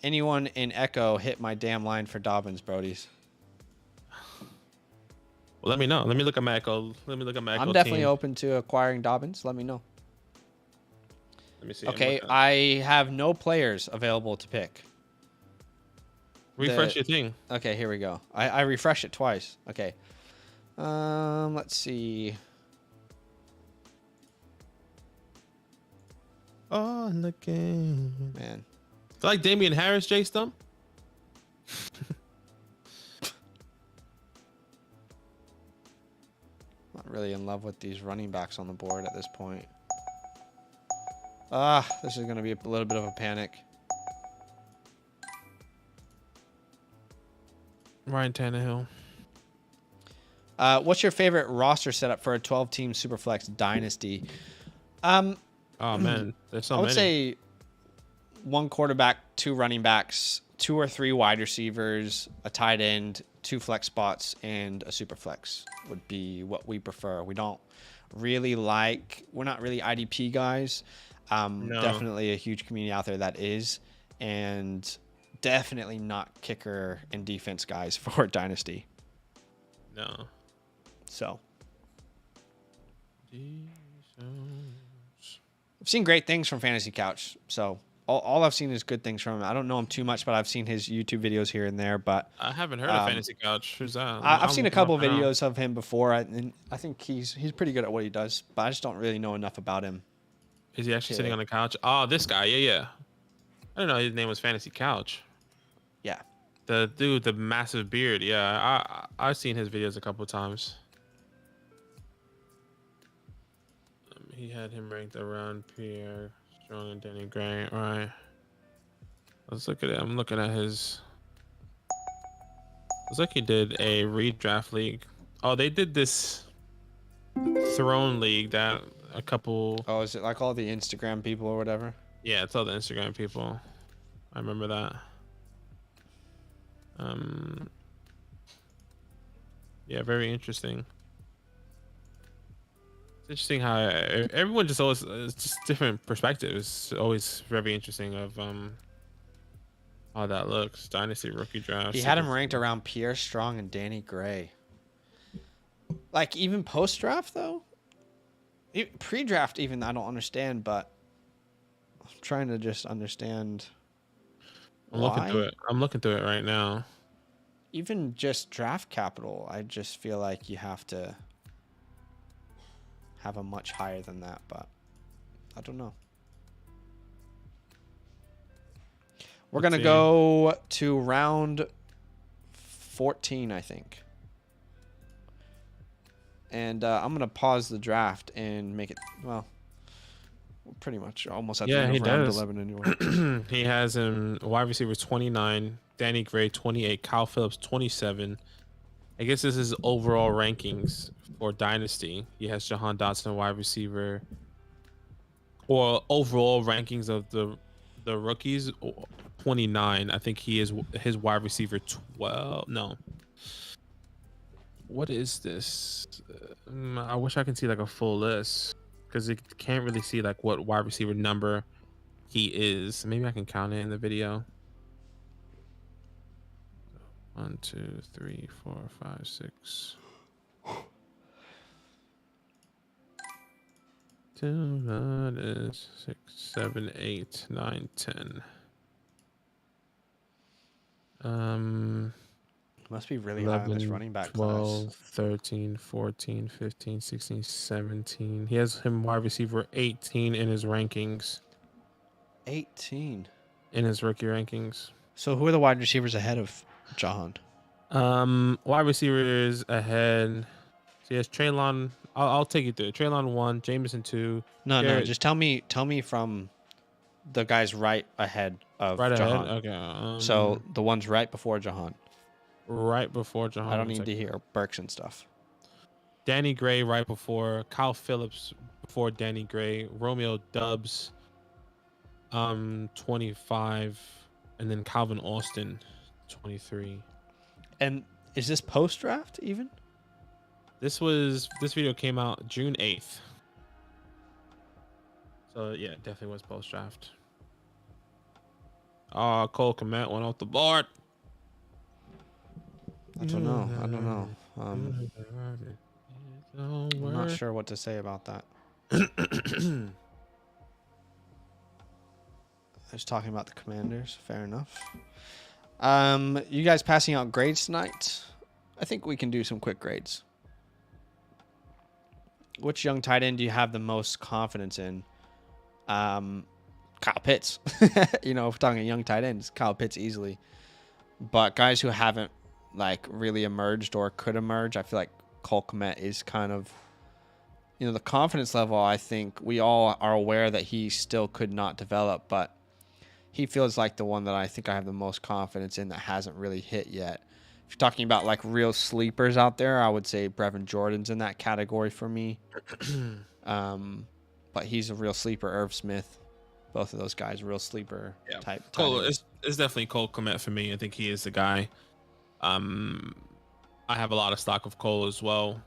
anyone in Echo hit my damn line for Dobbins, Brodies. Well, let me know. Let me look at my Echo. I'm definitely open to acquiring Dobbins. Let me know. Let me see. Okay, I have no players available to pick. Refresh your thing. Okay, here we go. I refreshed it twice. Okay. Let's see. Oh, looking. Man. Like Damian Harris, J Stump? Not really in love with these running backs on the board at this point. This is going to be a little bit of a panic. Ryan Tannehill. What's your favorite roster setup for a 12-team Superflex Dynasty? Oh, man. There's so many. I would say 1 quarterback, 2 running backs, 2 or 3 wide receivers, a tight end, 2 flex spots, and a Superflex would be what we prefer. We're not really IDP guys. No. Definitely a huge community out there that is, and definitely not kicker and defense guys for Dynasty. No. So I've seen great things from Fantasy Couch. So all I've seen is good things from him. I don't know him too much, but I've seen his YouTube videos here and there. But I haven't heard of Fantasy Couch. Who's that? I've seen a couple of videos of him before, and I think he's pretty good at what he does. But I just don't really know enough about him. Is he actually sitting on the couch? Oh, this guy. Yeah. I didn't know his name was Fantasy Couch. Yeah. The dude with the massive beard. Yeah, I've seen his videos a couple of times. He had him ranked around Pierre Strong and Danny Gray. All right. Let's look at it. I'm looking at his. Looks like he did a redraft league. Oh, they did this Throne League that a couple. Oh, is it like all the Instagram people or whatever? Yeah, it's all the Instagram people. I remember that. Yeah, very interesting. It's interesting how everyone just always it's just different perspectives. It's always very interesting of how that looks. Dynasty rookie draft. He had him ranked around Pierre Strong and Danny Gray. Like even post draft though, pre draft even I don't understand, but I'm trying to just understand. I'm looking through it. I'm looking through it right now. Even just draft capital, I just feel like you have to have a much higher than that, but I don't know. We're going to go to round 14, I think. And I'm going to pause the draft and make it, well, pretty much almost at the end of round 11 anyway. He has him wide receiver 29, Danny Gray 28, Kyle Phillips 27. I guess this is overall rankings for Dynasty. He has Jahan Dotson wide receiver, or overall rankings of the rookies 29. I think he is his wide receiver 12. No. What is this? I wish I could see like a full list because you can't really see like what wide receiver number he is. Maybe I can count it in the video. 1, 2, 3, 4, 5, 6. 2, that is 6, 7, 8, 9, 10. Must be really 11, high on this running back 12, class. 13, 14, 15, 16, 17. He has him wide receiver 18 in his rankings. 18 in his rookie rankings. So who are the wide receivers ahead of Jahan? Wide receivers ahead. So he has Traylon. I'll take you through it. Traylon 1, Jameson 2. No, just tell me from the guys right ahead of Jahan. Okay. So the ones right before Jahan. Right before Jahan. I don't need to hear Burks and stuff. Danny Gray right before, Kyle Phillips before Danny Gray, Romeo Dubs 25, and then Calvin Austin 23. And is this post draft even? This video came out June 8th. So yeah, it definitely was post draft. Cole Kmet went off the board. I don't know. I'm not sure what to say about that. I was talking about the Commanders. Fair enough. You guys passing out grades tonight? I think we can do some quick grades. Which young tight end do you have the most confidence in? Kyle Pitts. If we're talking young tight ends, Kyle Pitts easily. But guys who haven't like really emerged or could emerge, I feel like Cole Kmet is kind of, the confidence level. I think we all are aware that he still could not develop, but he feels like the one that I think I have the most confidence in that hasn't really hit yet. If you're talking about like real sleepers out there, I would say Brevin Jordan's in that category for me. But he's a real sleeper. Irv Smith, both of those guys, real sleeper type. Cole, it's definitely Cole Kmet for me. I think he is the guy. I have a lot of stock of Cole as well,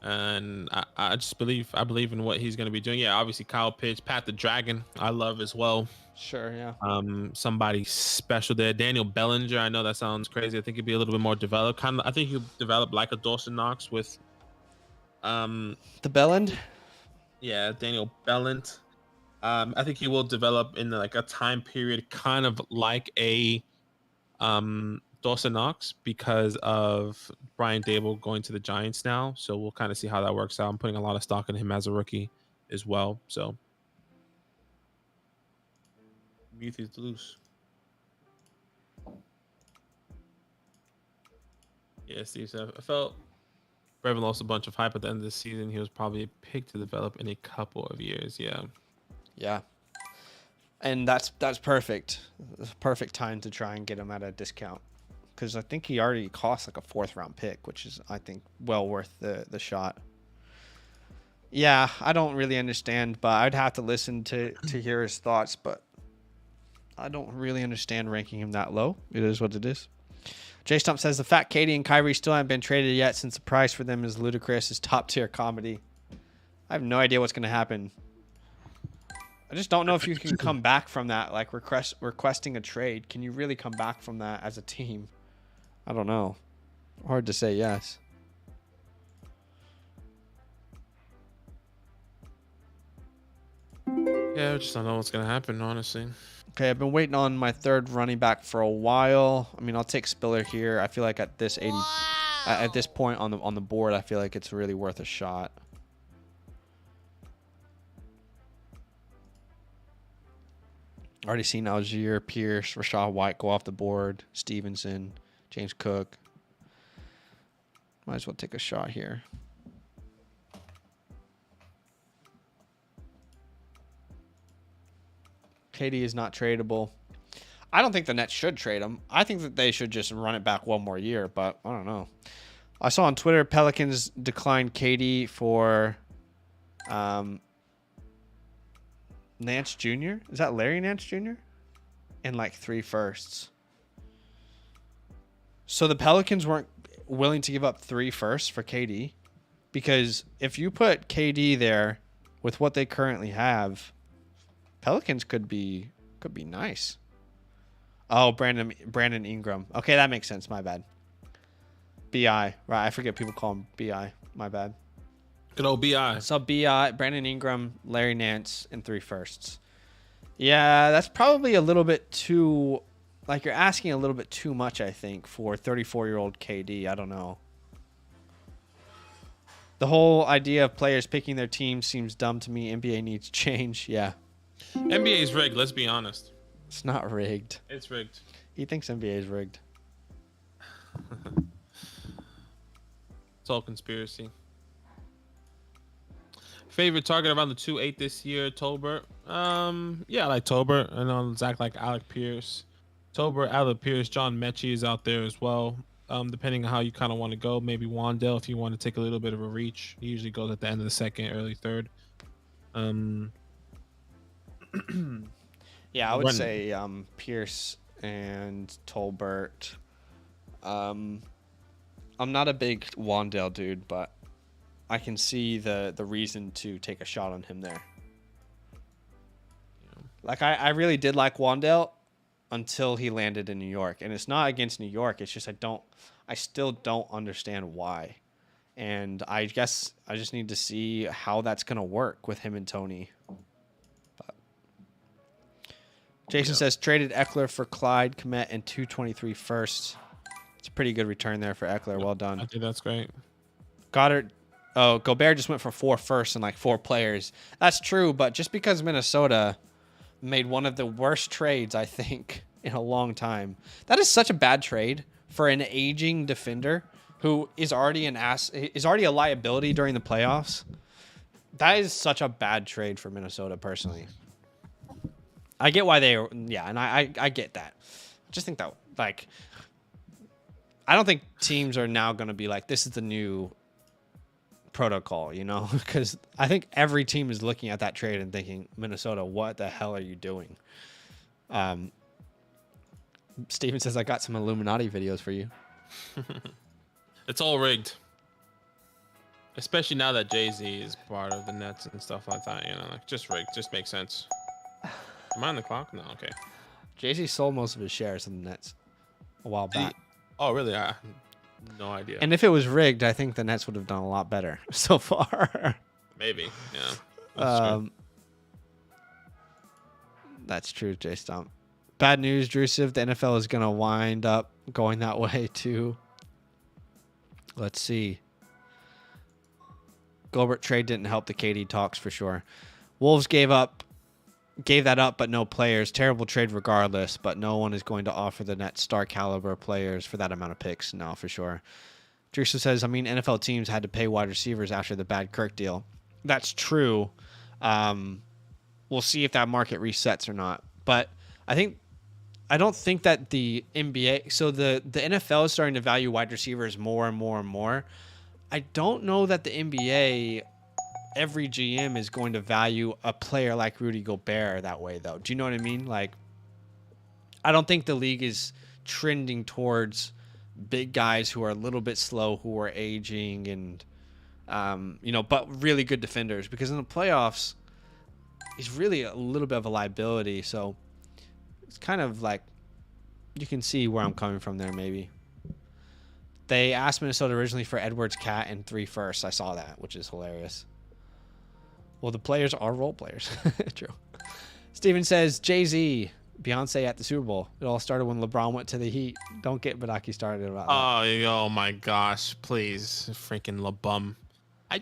and I just believe in what he's going to be doing. Yeah, obviously Kyle Pitts, Pat the Dragon, I love as well. Sure, yeah. Somebody special there. Daniel Bellinger. I know that sounds crazy. I think he'd be a little bit more developed. I think he'll develop like a Dawson Knox with the Belland. Yeah, Daniel Belland. I think he will develop in like a time period kind of like a Dawson Knox because of Brian Dable going to the Giants now. So we'll kind of see how that works out. I'm putting a lot of stock in him as a rookie as well. So youth is loose. Yeah, Steve said I felt Brevin lost a bunch of hype at the end of the season. He was probably a pick to develop in a couple of years. Yeah. Yeah. And that's perfect. It's a perfect time to try and get him at a discount. Because I think he already costs like a 4th round pick, which is, I think, well worth the shot. Yeah, I don't really understand, but I'd have to listen to hear his thoughts. But I don't really understand ranking him that low. It is what it is. Jay Stump says the fact Katie and Kyrie still haven't been traded yet since the price for them is ludicrous is top tier comedy. I have no idea what's going to happen. I just don't know if you can come back from that, like requesting a trade. Can you really come back from that as a team? I don't know. Hard to say yes. Yeah, I just don't know what's going to happen, honestly. Okay, I've been waiting on my 3rd running back for a while. I mean, I'll take Spiller here. I feel like at this at this point on the board, I feel like it's really worth a shot. Already seen Algier, Pierce, Rashad White go off the board. Stevenson, James Cook. Might as well take a shot here. KD is not tradable. I don't think the Nets should trade him. I think that they should just run it back one more year, but I don't know. I saw on Twitter Pelicans declined KD for Nance Jr. Is that Larry Nance Jr.? And like 3 firsts. So the Pelicans weren't willing to give up 3 firsts for KD, because if you put KD there with what they currently have, Pelicans could be nice. Oh, Brandon Ingram. Okay, that makes sense. My bad. BI. Right, I forget people call him BI. My bad. Good old BI. So BI, Brandon Ingram, Larry Nance, and 3 firsts. Yeah, that's probably a little bit too... Like, you're asking a little bit too much, I think, for 34-year-old KD. I don't know. The whole idea of players picking their team seems dumb to me. NBA needs change. Yeah. NBA is rigged, let's be honest. It's not rigged. It's rigged. He thinks NBA is rigged. It's all conspiracy. Favorite target around the 2.8 this year, Tolbert. Yeah, I like Tolbert. I know Zach like Alec Pierce. Tolbert, Alec Pierce, John Mechie is out there as well. Depending on how you kind of want to go, maybe Wandale if you want to take a little bit of a reach. He usually goes at the end of the 2nd, early 3rd. Yeah, I would say Pierce and Tolbert. I'm not a big Wandale dude, but I can see the reason to take a shot on him there. Yeah. Like I really did like Wandale until he landed in New York, and it's not against New York. It's just I still don't understand why, and I guess I just need to see how that's gonna work with him and Tony. But Jason says traded Eckler for Clyde, Kmet, and 223 firsts. It's a pretty good return there for Eckler. Well done. I think that's great. Goddard. Oh, Gobert just went for 4 firsts and like 4 players. That's true, but just because Minnesota made one of the worst trades, I think, in a long time. That is such a bad trade for an aging defender who is already a liability during the playoffs. That is such a bad trade for Minnesota, personally. I get why and I get that. I just think that, like, I don't think teams are now going to be like, this is the new protocol, you know, because I think every team is looking at that trade and thinking, Minnesota, what the hell are you doing? Steven says, I got some Illuminati videos for you. It's all rigged. Especially now that Jay-Z is part of the Nets and stuff like that, you know, like just rigged, just makes sense. Am I on the clock? No, okay. Jay-Z sold most of his shares in the Nets a while back. Oh, really? I no idea. And if it was rigged, I think the Nets would have done a lot better so far. Maybe, yeah. That's true, Jay Stump. Bad news, Drusiv. The NFL is going to wind up going that way, too. Let's see. Gilbert trade didn't help the KD talks for sure. Wolves gave that up, but no players. Terrible trade regardless, but no one is going to offer the Nets star caliber players for that amount of picks. No, for sure. Drusiv says, I mean, NFL teams had to pay wide receivers after the bad Kirk deal. That's true. We'll see if that market resets or not. But I don't think that the NBA, so the NFL is starting to value wide receivers more and more and more. I don't know that the NBA, every GM is going to value a player like Rudy Gobert that way, though. Do you know what I mean? Like, I don't think the league is trending towards big guys who are a little bit slow, who are aging, and but really good defenders. Because in the playoffs, he's really a little bit of a liability. So it's kind of like, you can see where I'm coming from there. Maybe they asked Minnesota originally for Edwards, Cat, and 3 firsts. I saw that, which is hilarious. Well, the players are role players. True. Steven says, Jay-Z, Beyonce at the Super Bowl. It all started when LeBron went to the Heat. Don't get Badaki started about that. Oh my gosh, please, freaking LeBum.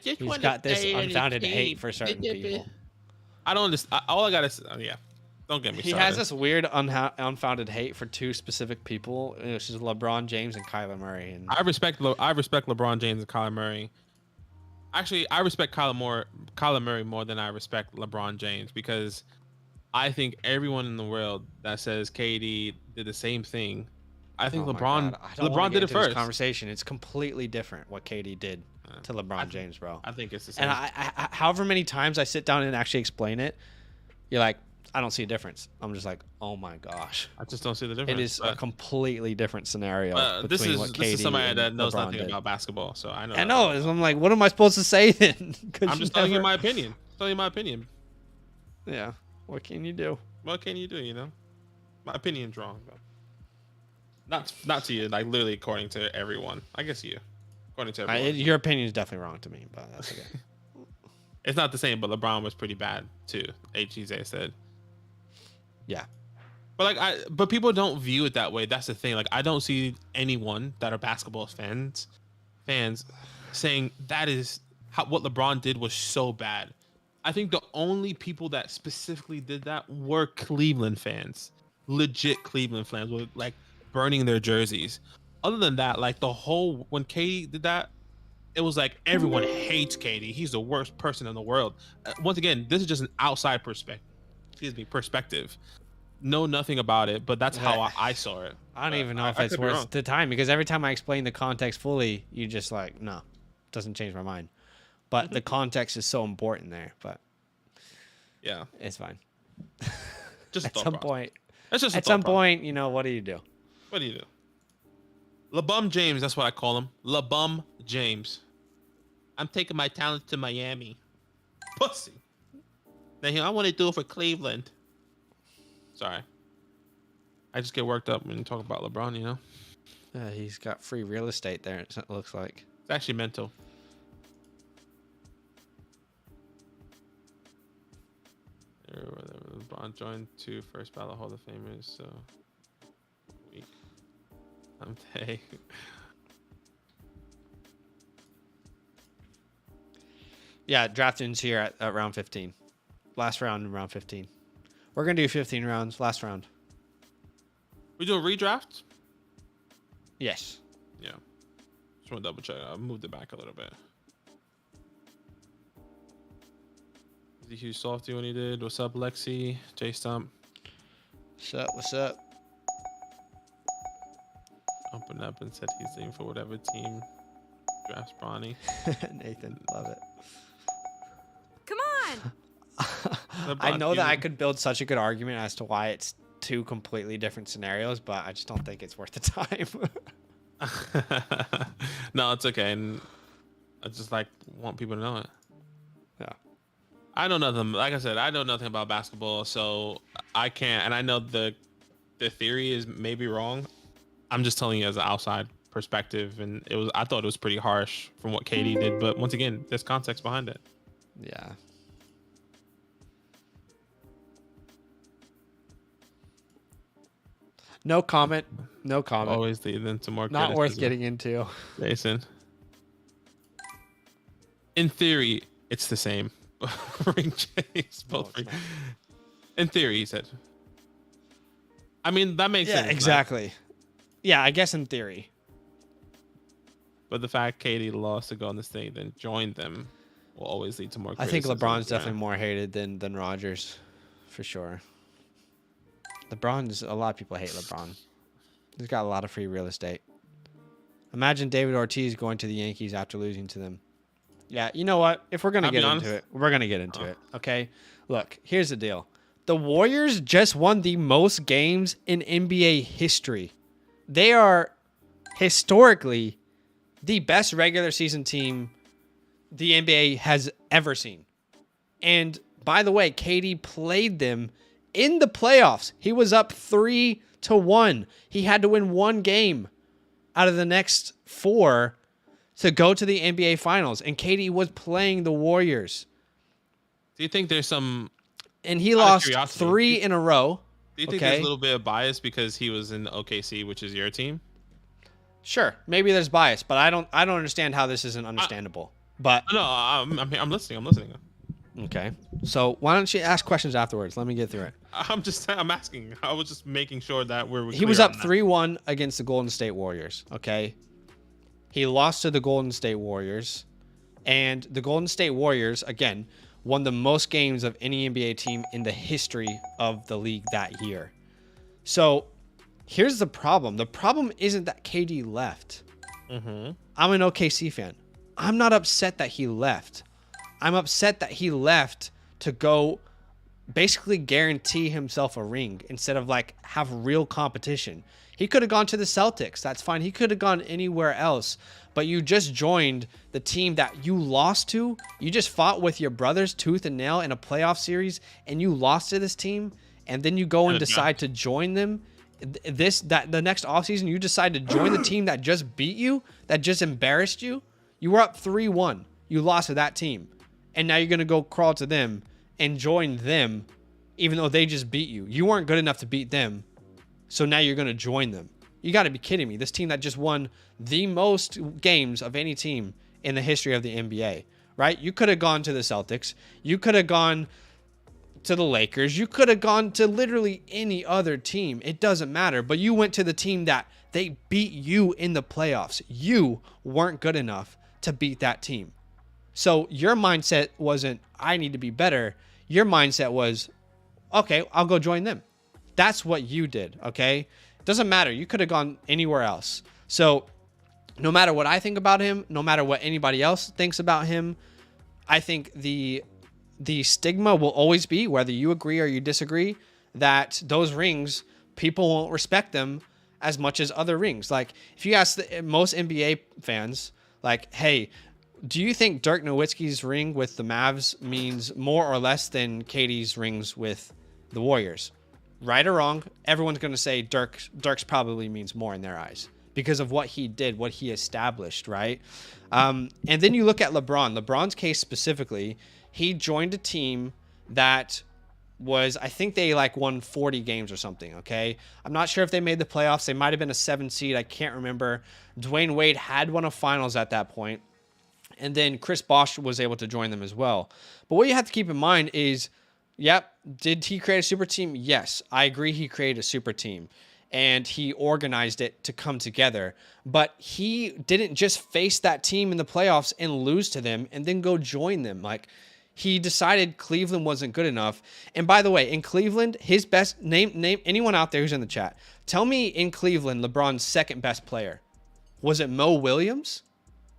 He's got this unfounded hate for certain people. I don't understand. All I gotta say, yeah, don't get me started. He has this weird unfounded hate for 2 specific people, which is LeBron James and Kyler Murray. And I respect LeBron James and Kyler Murray. Actually, I respect Kyler Murray more than I respect LeBron James, because I think everyone in the world that says KD did the same thing, I think LeBron did it first. Conversation. It's completely different what KD did to LeBron James, bro. I think it's the same. And I however many times I sit down and actually explain it, you're like, I don't see a difference. I'm just like, oh my gosh. I just don't see the difference. It is a completely different scenario. This is somebody that knows nothing about basketball, so I know. I know. I'm like, what am I supposed to say then? I'm just telling you my opinion. Yeah. What can you do? What can you do? You know, my opinion's wrong, but not to you. Like literally, according to everyone. I guess you. According to everyone. Your opinion is definitely wrong to me, but that's okay. It's not the same, but LeBron was pretty bad too. HZ said. Yeah. But but people don't view it that way. That's the thing. Like, I don't see anyone that are basketball fans saying that is what LeBron did was so bad. I think the only people that specifically did that were Cleveland fans, legit Cleveland fans, were like burning their jerseys. Other than that, like when KD did that, it was like everyone hates KD. He's the worst person in the world. Once again, this is just an outside perspective. Know nothing about it, but that's how I saw it. I don't even know if it's worth the time, because every time I explain the context fully, you just like, no, doesn't change my mind. But the context is so important there. But yeah, it's fine. Just at some point. That's just at some point, what do you do? What do you do? LeBum James, that's what I call him. LeBum James. I'm taking my talent to Miami. Pussy. Now I want to do it for Cleveland. Sorry. I just get worked up when you talk about LeBron, you know? Yeah, he's got free real estate there, it looks like. It's actually mental. LeBron joined 2 first ballot Hall of Famers, so weak. Someday. Yeah, drafting's here at round 15. Last round in round 15. We're going to do 15 rounds, last round. We do a redraft? Yes. Yeah. Just want to double check. I moved it back a little bit. Is he huge softy when he did? What's up, Lexi? J Stump. What's up? Opened up and said he's aiming for whatever team drafts Bronny. Nathan, love it. Come on. I know that I could build such a good argument as to why it's 2 completely different scenarios, but I just don't think it's worth the time. No, it's okay. And I just want people to know it. Yeah. I know nothing. Like I said, I know nothing about basketball, so I can't. And I know the theory is maybe wrong. I'm just telling you as an outside perspective, and I thought it was pretty harsh from what KD did. But once again, there's context behind it. Yeah. No comment. Always lead into more. Not worth getting into. Jason. In theory, it's the same. Ring chase, both ring. In theory, he said. I mean, that makes sense. Yeah, exactly. Right? Yeah, I guess in theory. But the fact KD lost to Golden State, then joined them, will always lead to more. I think LeBron's definitely more hated than Rodgers, for sure. LeBron's a lot of people hate LeBron. He's got a lot of free real estate. Imagine David Ortiz going to the Yankees after losing to them. Yeah, you know what? If we're going to get into it, we're going to get into it. Okay? Look, here's the deal. The Warriors just won the most games in NBA history. They are historically the best regular season team the NBA has ever seen. And by the way, KD played them in the playoffs. He was up 3-1. He had to win one game out of the next 4 to go to the NBA Finals. And KD was playing the Warriors. Do you think there's some... And he lost 3 in a row. Do you think there's a little bit of bias because he was in OKC, which is your team? Sure, maybe there's bias, but I don't understand how this isn't understandable. But no, I'm listening. I'm listening. Okay, so why don't you ask questions afterwards? Let me get through it. I'm asking. I was just making sure that he was up 3-1 against the Golden State Warriors. Okay, he lost to the Golden State Warriors, and the Golden State Warriors again won the most games of any NBA team in the history of the league that year. So here's the problem. The problem isn't that KD left. I'm an OKC fan. I'm not upset that he left. I'm upset that he left to go basically guarantee himself a ring instead of like have real competition. He could have gone to the Celtics. That's fine. He could have gone anywhere else. But you just joined the team that you lost to. You just fought with your brothers tooth and nail in a playoff series and you lost to this team. And then you go and decide to join them. The next offseason, you decide to join the team that just beat you, that just embarrassed you. You were up 3-1. You lost to that team. And now you're going to go crawl to them and join them, even though they just beat you. You weren't good enough to beat them. So now you're going to join them. You got to be kidding me. This team that just won the most games of any team in the history of the NBA, right? You could have gone to the Celtics. You could have gone to the Lakers. You could have gone to literally any other team. It doesn't matter. But you went to the team that they beat you in the playoffs. You weren't good enough to beat that team. So your mindset wasn't, I need to be better. Your mindset was, okay, I'll go join them. That's what you did, okay? Doesn't matter. You could have gone anywhere else. So no matter what I think about him, no matter what anybody else thinks about him, I think the stigma will always be, whether you agree or you disagree, that those rings, people won't respect them as much as other rings. Like if you ask most NBA fans, like, hey, do you think Dirk Nowitzki's ring with the Mavs means more or less than KD's rings with the Warriors? Right or wrong, everyone's going to say Dirk's probably means more in their eyes because of what he did, what he established, right? And then you look at LeBron. LeBron's case specifically, he joined a team that was, I think they like won 40 games or something, okay? I'm not sure if they made the playoffs. They might have been a 7 seed. I can't remember. Dwayne Wade had won a finals at that point. And then Chris Bosh was able to join them as well. But what you have to keep in mind is, yep, did he create a super team? Yes, I agree he created a super team. And he organized it to come together. But he didn't just face that team in the playoffs and lose to them and then go join them. Like, he decided Cleveland wasn't good enough. And by the way, in Cleveland, his best name anyone out there who's in the chat, tell me in Cleveland, LeBron's second best player. Was it Mo Williams?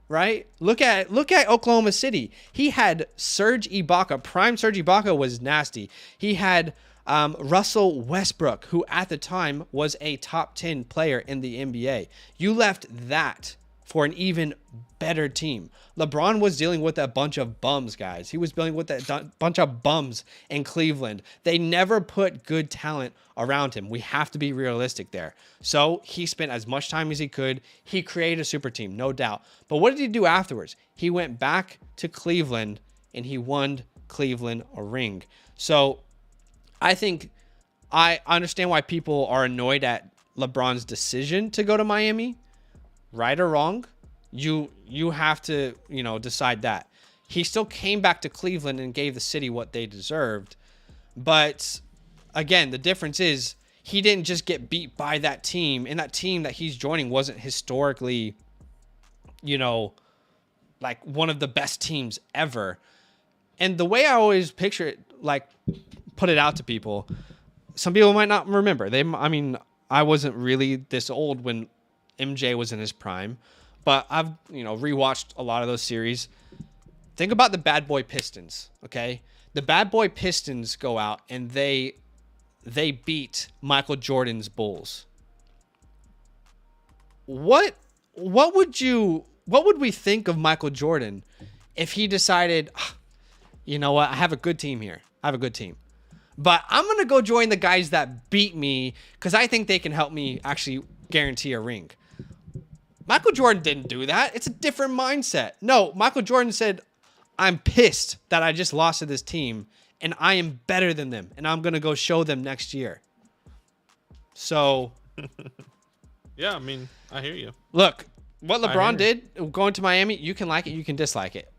Right? Look at Oklahoma City. He had Serge Ibaka. Prime Serge Ibaka was nasty. He had Russell Westbrook, who at the time was a top 10 player in the NBA. You left that for an even better team. LeBron was dealing with a bunch of bums, guys. He was dealing with a bunch of bums in Cleveland. They never put good talent around him. We have to be realistic there. So he spent as much time as he could. He created a super team, no doubt. But what did he do afterwards? He went back to Cleveland and he won Cleveland a ring. So I think I understand why people are annoyed at LeBron's decision to go to Miami. Right or wrong, you have to, decide that. He still came back to Cleveland and gave the city what they deserved. But again, the difference is he didn't just get beat by that team. And that team that he's joining wasn't historically, like one of the best teams ever. And the way I always picture it, like put it out to people, some people might not remember. I mean, I wasn't really this old when MJ was in his prime, but I've, rewatched a lot of those series. Think about the Bad Boy Pistons, okay? The Bad Boy Pistons go out and they beat Michael Jordan's Bulls. What would we think of Michael Jordan if he decided, you know what, I have a good team here. I have a good team. But I'm going to go join the guys that beat me because I think they can help me actually guarantee a ring. Michael Jordan didn't do that. It's a different mindset. No, Michael Jordan said, I'm pissed that I just lost to this team and I am better than them and I'm going to go show them next year. So, yeah, I mean, I hear you. Look, what LeBron did going to Miami, you can like it, you can dislike it.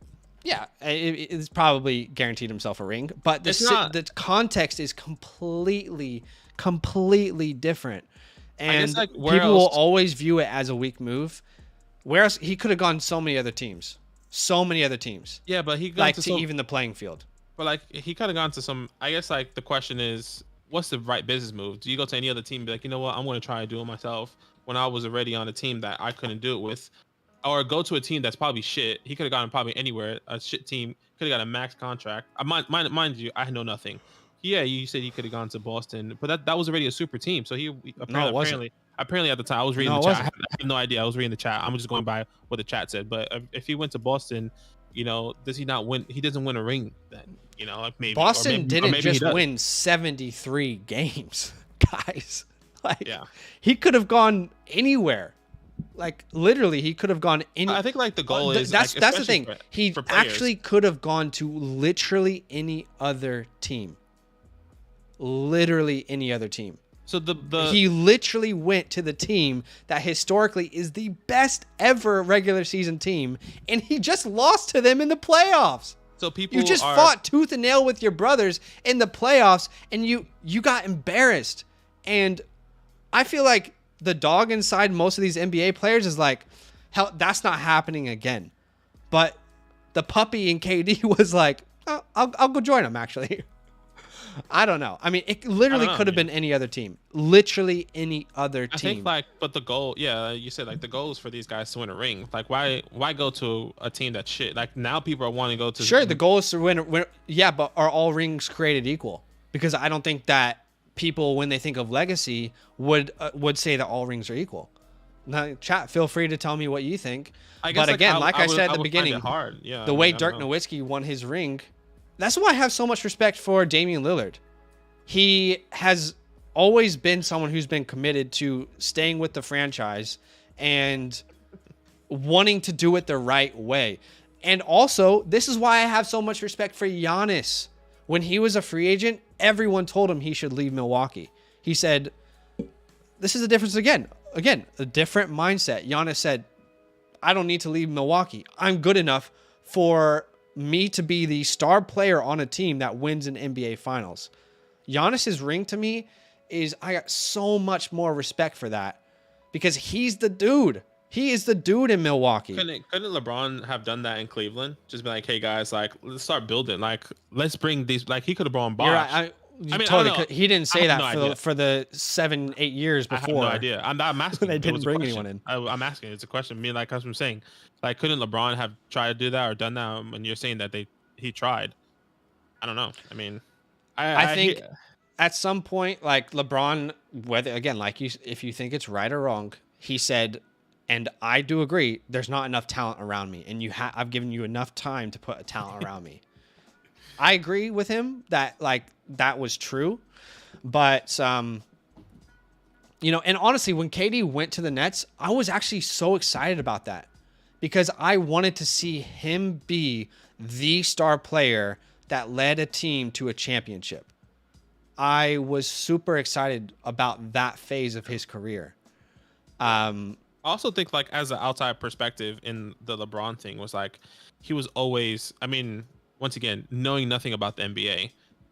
Yeah, it's probably guaranteed himself a ring, but the context is completely different. And people will always view it as a weak move. Whereas he could have gone so many other teams. Yeah, but he got to even the playing field. But like he could have gone to some. I guess like the question is, what's the right business move? Do you go to any other team and be like, you know what, I'm going to try to do it myself when I was already on a team that I couldn't do it with? Or go to a team that's probably shit. He could have gone probably anywhere. A shit team could have got a max contract. Mind you, I know nothing. Yeah, you said he could have gone to Boston, but that was already a super team. So apparently at the time I was reading the chat. I have no idea. I was reading the chat. I'm just going by what the chat said. But if he went to Boston, does he not win? He doesn't win a ring then. Like maybe Boston didn't just win 73 games, guys. He could have gone anywhere. Like literally, he could have gone any. I think like the goal is that's the thing. He actually could have gone to literally any other team. Literally any other team. So he literally went to the team that historically is the best ever regular season team, and he just lost to them in the playoffs. So you just fought tooth and nail with your brothers in the playoffs, and you got embarrassed. And I feel like the dog inside most of these NBA players is like, hell, that's not happening again. But the puppy in KD was like, oh, I'll go join him, actually. I don't know. I mean, it literally could have been any other team. Literally any other team. I think but the goal, yeah, you said like the goal is for these guys to win a ring. Like why go to a team that's shit? Like now people are wanting to go to. Sure, the goal is to win. Yeah, but are all rings created equal? Because I don't think that people, when they think of legacy, would say that all rings are equal. Now, chat, feel free to tell me what you think. But again, like I said at the beginning, the way Dirk Nowitzki won his ring. That's why I have so much respect for Damian Lillard. He has always been someone who's been committed to staying with the franchise and wanting to do it the right way. And also, this is why I have so much respect for Giannis. When he was a free agent, everyone told him he should leave Milwaukee. He said, this is the difference again. Again, a different mindset. Giannis said, I don't need to leave Milwaukee. I'm good enough for me to be the star player on a team that wins an NBA Finals. Giannis's ring to me is, I got so much more respect for that because he's the dude. He is the dude in Milwaukee. Couldn't LeBron have done that in Cleveland? Just be like, hey guys, like let's start building. Like let's bring these. Like he could have brought Bosh. Right. He didn't say that for the 7-8 years before. I have no idea. I'm asking. They didn't bring anyone in. I'm asking. It's a question. Me, like I'm saying, like couldn't LeBron have tried to do that or done that? When you're saying that he tried, I don't know. I mean, I think at some point, like LeBron, whether again, like if you think it's right or wrong, he said, and I do agree, there's not enough talent around me, and I've given you enough time to put a talent around me. I agree with him that like that was true, but and honestly, when KD went to the Nets, I was actually so excited about that because I wanted to see him be the star player that led a team to a championship. I was super excited about that phase of his career. I also think like as an outside perspective in the LeBron thing was like he was always, I mean, once again, knowing nothing about the NBA.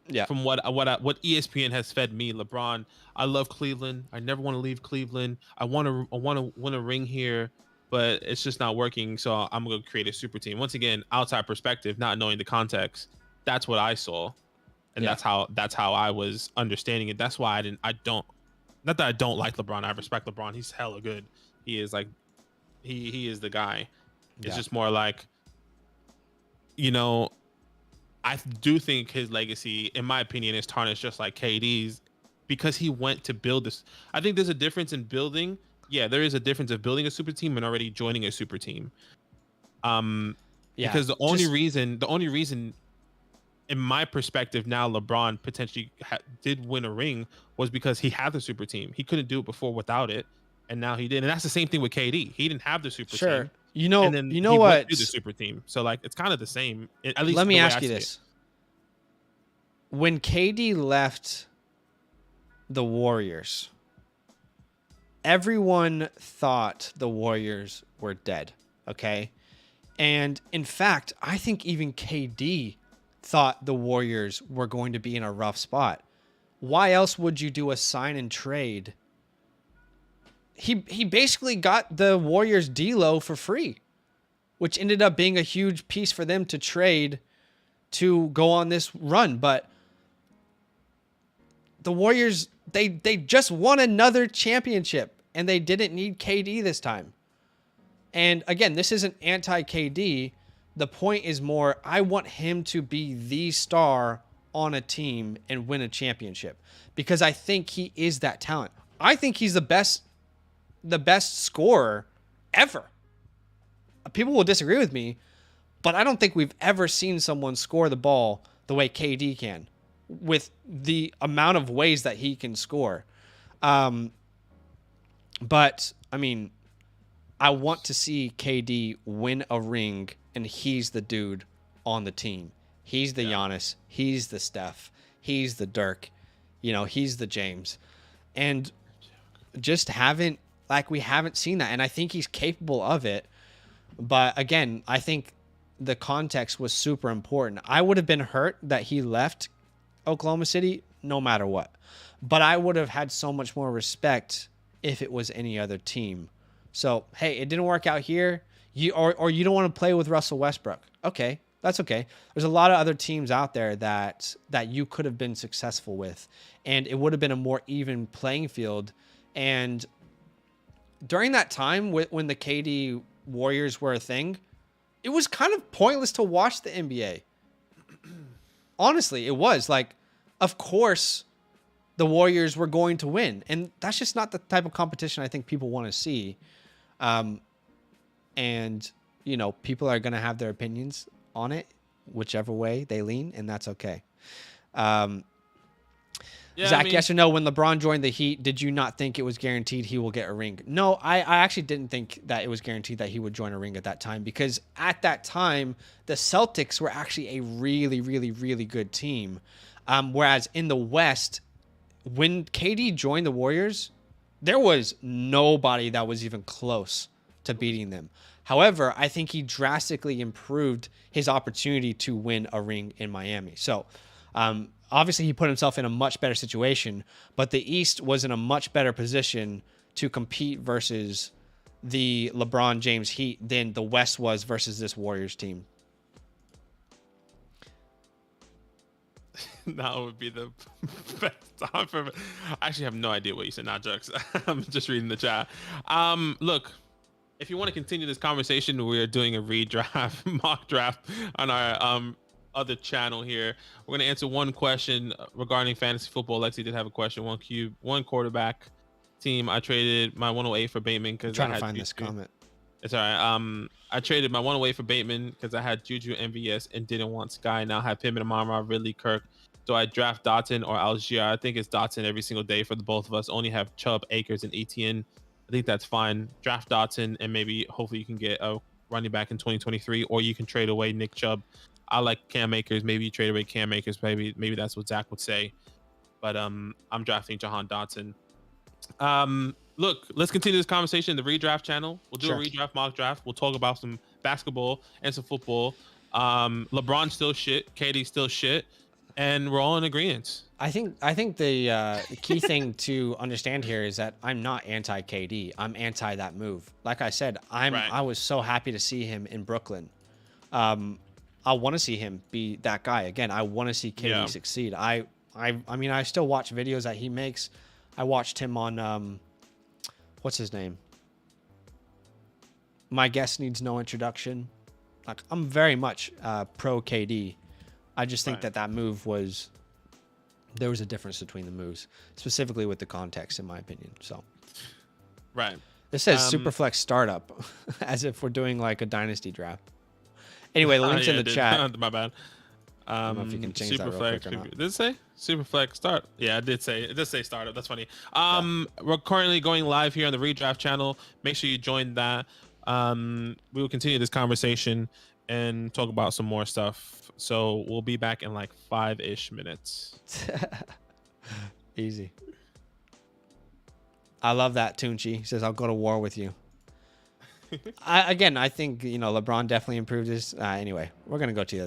Yeah. From what ESPN has fed me, LeBron, I love Cleveland. I never want to leave Cleveland. I want to win a ring here, but it's just not working. So I'm going to create a super team. Once again, outside perspective, not knowing the context. That's what I saw. and that's how I was understanding it. That's why not that I don't like LeBron. I respect LeBron. He's hella good. He is like he is the guy. It's just more like, I do think his legacy, in my opinion, is tarnished just like KD's, because he went to build this. I think there's a difference in building. Yeah, there is a difference of building a super team and already joining a super team. Because the only reason, in my perspective, now LeBron potentially did win a ring was because he had the super team. He couldn't do it before without it, and now he did. And that's the same thing with KD. He didn't have the super team. And then he went to the super team. So like, it's kind of the same. At least let me ask you this: when KD left the Warriors, everyone thought the Warriors were dead. Okay. And in fact, I think even KD thought the Warriors were going to be in a rough spot. Why else would you do a sign and trade? He basically got the Warriors D'Lo for free, which ended up being a huge piece for them to trade to go on this run. But the Warriors, they just won another championship, and they didn't need KD this time. And again, this isn't anti-KD. The point is more, I want him to be the star on a team and win a championship, because I think he is that talent. I think he's the best scorer ever. People will disagree with me, but I don't think we've ever seen someone score the ball the way KD can, with the amount of ways that he can score. But I mean, I want to see KD win a ring, and he's the dude on the team. He's the Giannis. He's the Steph. He's the Dirk. He's the James. And just we haven't seen that. And I think he's capable of it. But again, I think the context was super important. I would have been hurt that he left Oklahoma City no matter what. But I would have had so much more respect if it was any other team. So, hey, it didn't work out here. You don't want to play with Russell Westbrook. Okay, that's okay. There's a lot of other teams out there that you could have been successful with, and it would have been a more even playing field. And during that time when the KD Warriors were a thing, it was kind of pointless to watch the NBA. Honestly, it was. Like, of course, the Warriors were going to win, and that's just not the type of competition I think people want to see. And people are going to have their opinions on it, whichever way they lean, and that's okay. Zach, yes or no, when LeBron joined the Heat, did you not think it was guaranteed he will get a ring? No, I actually didn't think that it was guaranteed that he would join a ring at that time, because at that time, the Celtics were actually a really, really, really good team. Whereas in the West, when KD joined the Warriors, there was nobody that was even close to beating them. However, I think he drastically improved his opportunity to win a ring in Miami. So, obviously, he put himself in a much better situation, but the East was in a much better position to compete versus the LeBron James Heat than the West was versus this Warriors team. Now would be the best time for me. I actually have no idea what you said. Not jokes. I'm just reading the chat. Look, if you want to continue this conversation, we're doing a redraft, mock draft on our other channel here. We're gonna answer one question regarding fantasy football. Lexi did have a question. One quarterback team. I traded my 108 for Bateman because trying to find this comment. It's all right. I traded my 108 for Bateman because I had Juju, MVS, and didn't want Sky. Now I have him and Amara, Ridley, Kirk. Do I draft Dotson or Algier? I think it's Dotson every single day for the both of us. Only have Chubb, Akers, and Etienne. I think that's fine. Draft Dotson, and maybe hopefully you can get a running back in 2023, or you can trade away Nick Chubb. I like Cam Akers. Maybe you trade away Cam Akers. Maybe that's what Zach would say. But I'm drafting Jahan Dotson. Look, let's continue this conversation in the redraft channel. We'll do a redraft mock draft. We'll talk about some basketball and some football. LeBron's still shit. KD's still shit. And we're all in agreement. I think the key thing to understand here is that I'm not anti-KD. I'm anti that move. Like I said, I was so happy to see him in Brooklyn. I want to see him be that guy again. I want to see KD succeed. I mean, I still watch videos that he makes. I watched him on what's his name? My Guest Needs No Introduction. Like, I'm very much pro KD. I just think that move was, there was a difference between the moves, specifically with the context, in my opinion. So, right. This says SuperFlex startup, as if we're doing like a dynasty draft. Anyway, the link's in the chat. My bad. I don't know if you can change that real quick or not. Did it say SuperFlex start? Yeah, it did say. It does say startup. That's funny. We're currently going live here on the Redraft channel. Make sure you join that. We will continue this conversation and talk about some more stuff. So we'll be back in like 5-ish minutes. Easy. I love that, Tunchi. He says, I'll go to war with you. I think, LeBron definitely improved his. Anyway, we're going to go to the